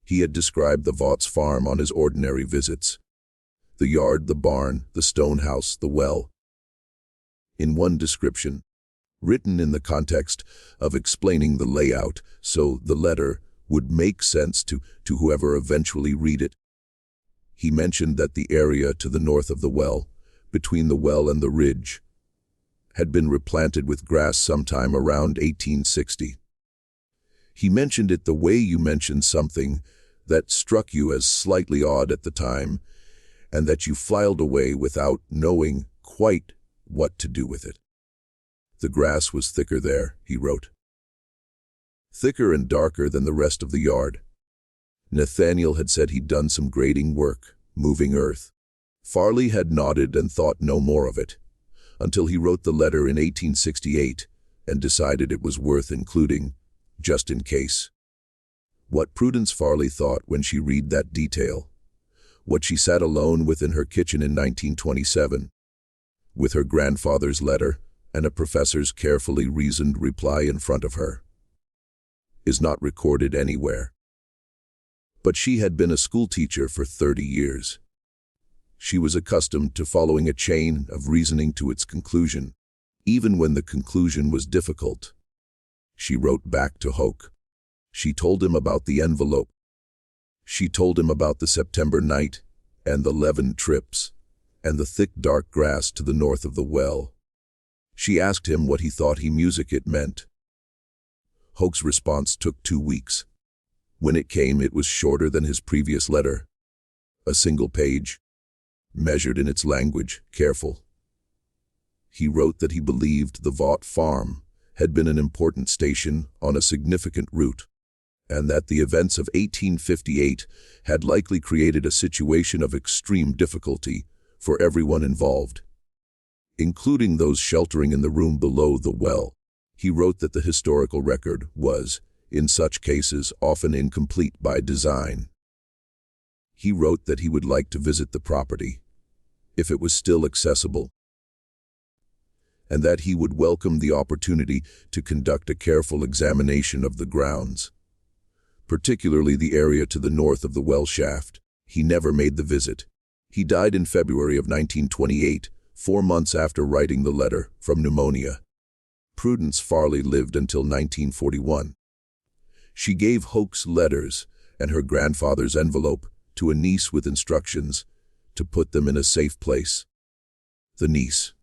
He had described the Vaughts farm on his ordinary visits. The yard, the barn, the stone house, the well. In one description, written in the context of explaining the layout so the letter would make sense to whoever eventually read it, he mentioned that the area to the north of the well, between the well and the ridge, had been replanted with grass sometime around 1860. He mentioned it the way you mention something that struck you as slightly odd at the time, and that you filed away without knowing quite what to do with it. The grass was thicker there, he wrote. Thicker and darker than the rest of the yard. Nathaniel had said he'd done some grading work, moving earth. Farley had nodded and thought no more of it, until he wrote the letter in 1868 and decided it was worth including, just in case. What Prudence Farley thought when she read that detail, what she sat alone with in her kitchen in 1927, with her grandfather's letter and a professor's carefully reasoned reply in front of her, is not recorded anywhere. But she had been a schoolteacher for 30 years. She was accustomed to following a chain of reasoning to its conclusion, even when the conclusion was difficult. She wrote back to Hoke. She told him about the envelope. She told him about the September night and the Levin trips and the thick dark grass to the north of the well. She asked him what he thought it meant. Hoke's response took 2 weeks. When it came, it was shorter than his previous letter. A single page, measured in its language, careful. He wrote that he believed the Vaught farm had been an important station on a significant route, and that the events of 1858 had likely created a situation of extreme difficulty for everyone involved, including those sheltering in the room below the well. He wrote that the historical record was, in such cases, often incomplete by design. He wrote that he would like to visit the property, if it was still accessible, and that he would welcome the opportunity to conduct a careful examination of the grounds, particularly the area to the north of the well shaft. He never made the visit. He died in February of 1928, 4 months after writing the letter, from pneumonia. Prudence Farley lived until 1941. She gave Hoke's letters and her grandfather's envelope to a niece with instructions to put them in a safe place. The niece,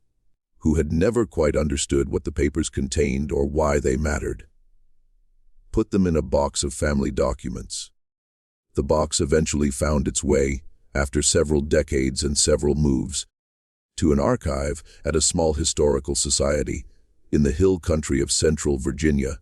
who had never quite understood what the papers contained or why they mattered, put them in a box of family documents. The box eventually found its way, after several decades and several moves, to an archive at a small historical society in the hill country of central Virginia,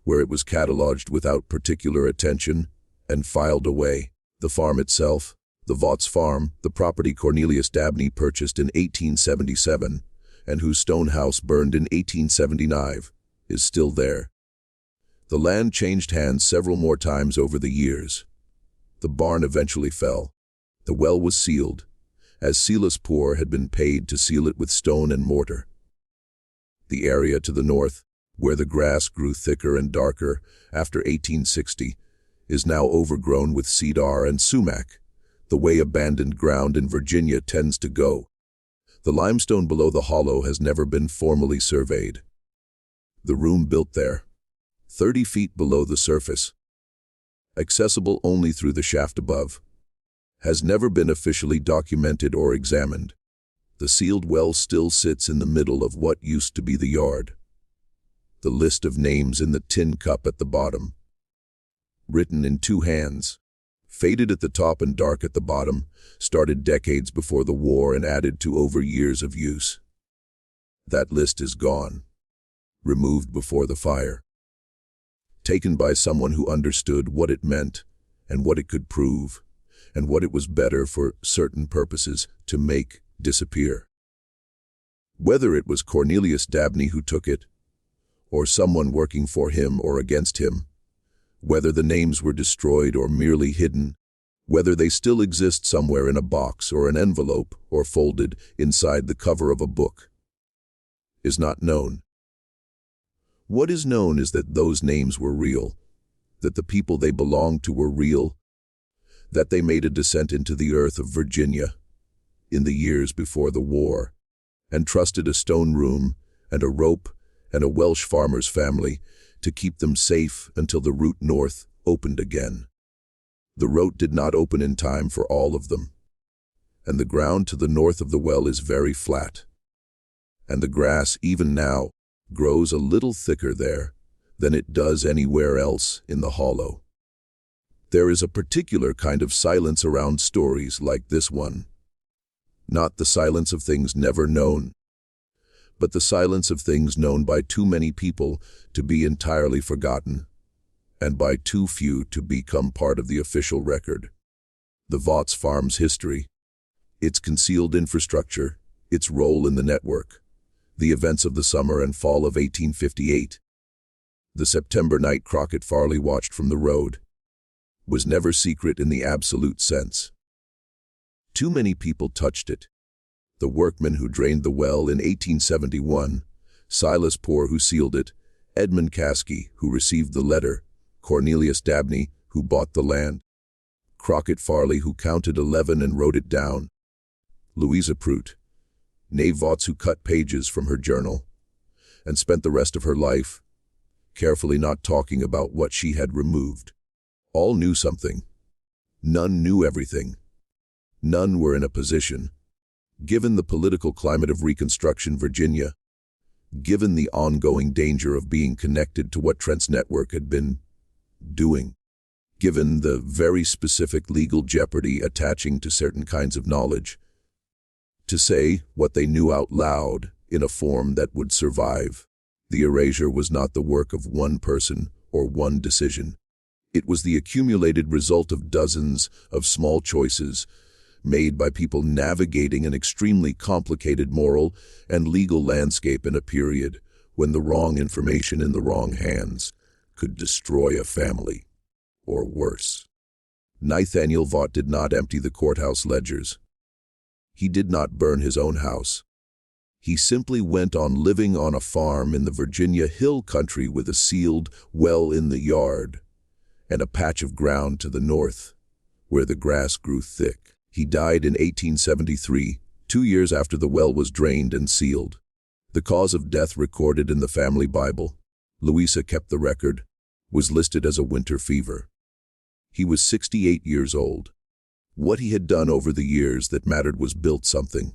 where it was cataloged without particular attention and filed away. The farm itself, the Vawses farm, the property Cornelius Dabney purchased in 1877 and whose stone house burned in 1879, is still there. The land changed hands several more times over the years. The barn eventually fell. The well was sealed, as Silas Poor had been paid to seal it with stone and mortar. The area to the north, where the grass grew thicker and darker after 1860, is now overgrown with cedar and sumac, the way abandoned ground in Virginia tends to go. The limestone below the hollow has never been formally surveyed. The room built there, 30 feet below the surface, accessible only through the shaft above, has never been officially documented or examined. The sealed well still sits in the middle of what used to be the yard. The list of names in the tin cup at the bottom, written in 2 hands, faded at the top and dark at the bottom, started decades before the war and added to over years of use. That list is gone, removed before the fire, taken by someone who understood what it meant and what it could prove, and what it was better for certain purposes to make disappear. Whether it was Cornelius Dabney who took it, or someone working for him or against him, whether the names were destroyed or merely hidden, whether they still exist somewhere in a box or an envelope or folded inside the cover of a book, is not known. What is known is that those names were real, that the people they belonged to were real, that they made a descent into the earth of Virginia in the years before the war, and trusted a stone room and a rope and a Welsh farmer's family to keep them safe until the route north opened again. The road did not open in time for all of them, and the ground to the north of the well is very flat, and the grass, even now, grows a little thicker there than it does anywhere else in the hollow. There is a particular kind of silence around stories like this one. Not the silence of things never known, but the silence of things known by too many people to be entirely forgotten, and by too few to become part of the official record. The Vawses farm's history, its concealed infrastructure, its role in the network, the events of the summer and fall of 1858. The September night Crockett Farley watched from the road was never secret in the absolute sense. Too many people touched it. The workmen who drained the well in 1871, Silas Poor who sealed it, Edmund Caskey who received the letter, Cornelius Dabney who bought the land, Crockett Farley who counted 11 and wrote it down, Louisa Prout, Née Vawses who cut pages from her journal, and spent the rest of her life carefully not talking about what she had removed. All knew something. None knew everything. None were in a position, given the political climate of Reconstruction Virginia, given the ongoing danger of being connected to what Trent's network had been doing, given the very specific legal jeopardy attaching to certain kinds of knowledge, to say what they knew out loud in a form that would survive. The erasure was not the work of one person or one decision. It was the accumulated result of dozens of small choices made by people navigating an extremely complicated moral and legal landscape in a period when the wrong information in the wrong hands could destroy a family, or worse. Nathaniel Vaught did not empty the courthouse ledgers. He did not burn his own house. He simply went on living on a farm in the Virginia hill country with a sealed well in the yard and a patch of ground to the north where the grass grew thick. He died in 1873, 2 years after the well was drained and sealed. The cause of death recorded in the family Bible, Louisa kept the record, was listed as a winter fever. He was 68 years old. What he had done over the years that mattered was built something.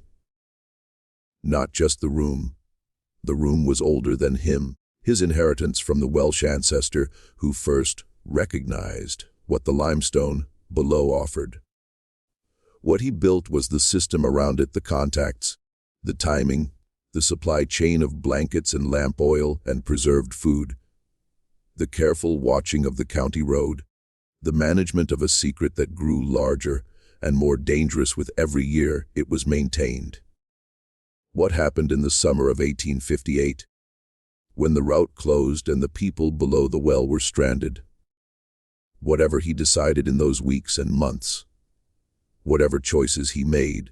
Not just the room. The room was older than him, his inheritance from the Welsh ancestor who first recognized what the limestone below offered. What he built was the system around it, the contacts, the timing, the supply chain of blankets and lamp oil and preserved food, the careful watching of the county road, the management of a secret that grew larger and more dangerous with every year it was maintained. What happened in the summer of 1858, when the route closed and the people below the well were stranded? Whatever he decided in those weeks and months, whatever choices he made,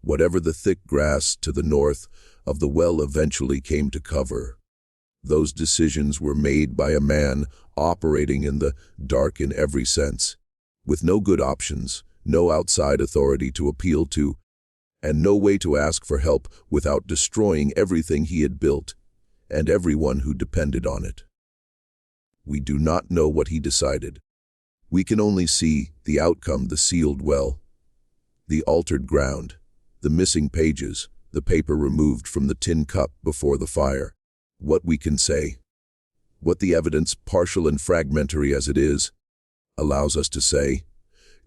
whatever the thick grass to the north of the well eventually came to cover, those decisions were made by a man operating in the dark in every sense, with no good options, no outside authority to appeal to, and no way to ask for help without destroying everything he had built and everyone who depended on it. We do not know what he decided. We can only see the outcome: the sealed well, the altered ground, the missing pages, the paper removed from the tin cup before the fire. What we can say, what the evidence, partial and fragmentary as it is, allows us to say,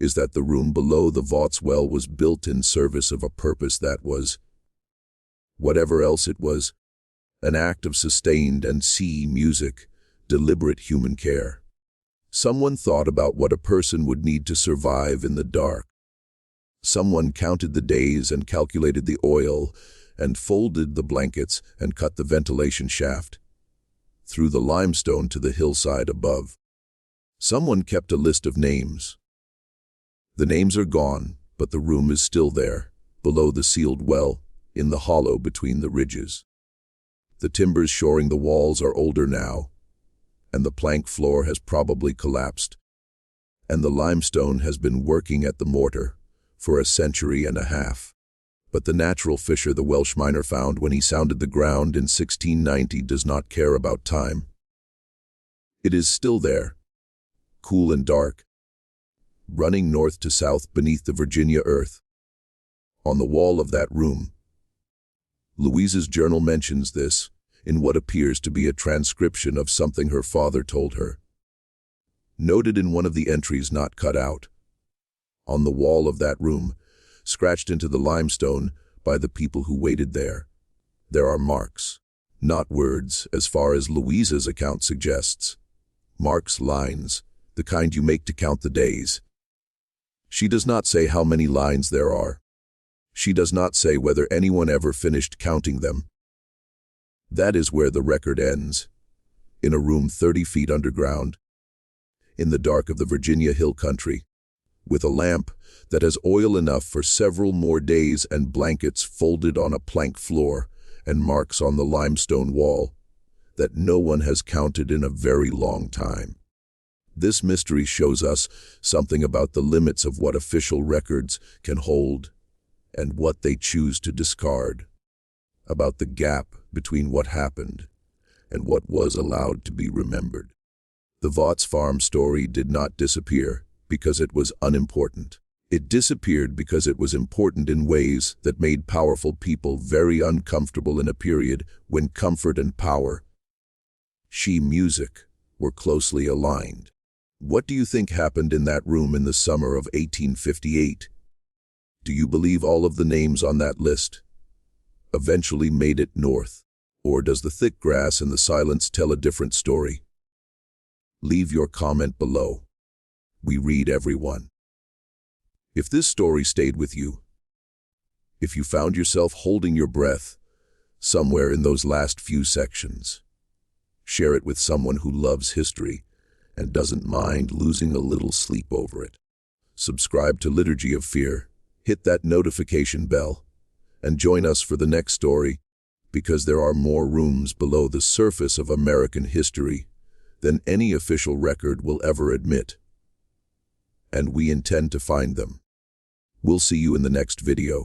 is that the room below the Vawses well was built in service of a purpose that was, whatever else it was, an act of sustained and music, deliberate human care. Someone thought about what a person would need to survive in the dark. Someone counted the days and calculated the oil and folded the blankets and cut the ventilation shaft through the limestone to the hillside above. Someone kept a list of names. The names are gone, but the room is still there, below the sealed well, in the hollow between the ridges. The timbers shoring the walls are older now, and the plank floor has probably collapsed, and the limestone has been working at the mortar for a century and a half. But the natural fissure the Welsh miner found when he sounded the ground in 1690 does not care about time. It is still there, cool and dark, running north to south beneath the Virginia earth. On the wall of that room, Louisa's journal mentions this in what appears to be a transcription of something her father told her. noted in one of the entries not cut out. On the wall of that room, scratched into the limestone by the people who waited there are marks, not words, as far as Louisa's account suggests. Marks, lines, the kind you make to count the days. She does not say how many lines there are. She does not say whether anyone ever finished counting them. That is where the record ends, in a room 30 feet underground, in the dark of the Virginia hill country, with a lamp that has oil enough for several more days and blankets folded on a plank floor and marks on the limestone wall that no one has counted in a very long time. This mystery shows us something about the limits of what official records can hold and what they choose to discard, about the gap between what happened and what was allowed to be remembered. The Vawses farm story did not disappear because it was unimportant. It disappeared because it was important in ways that made powerful people very uncomfortable in a period when comfort and power, music, were closely aligned. What do you think happened in that room in the summer of 1858? Do you believe all of the names on that list eventually made it north? Or does the thick grass and the silence tell a different story? Leave your comment below. We read everyone. If this story stayed with you, if you found yourself holding your breath somewhere in those last few sections, share it with someone who loves history and doesn't mind losing a little sleep over it. Subscribe to Liturgy of Fear, hit that notification bell, and join us for the next story, because there are more rooms below the surface of American history than any official record will ever admit. And we intend to find them. We'll see you in the next video.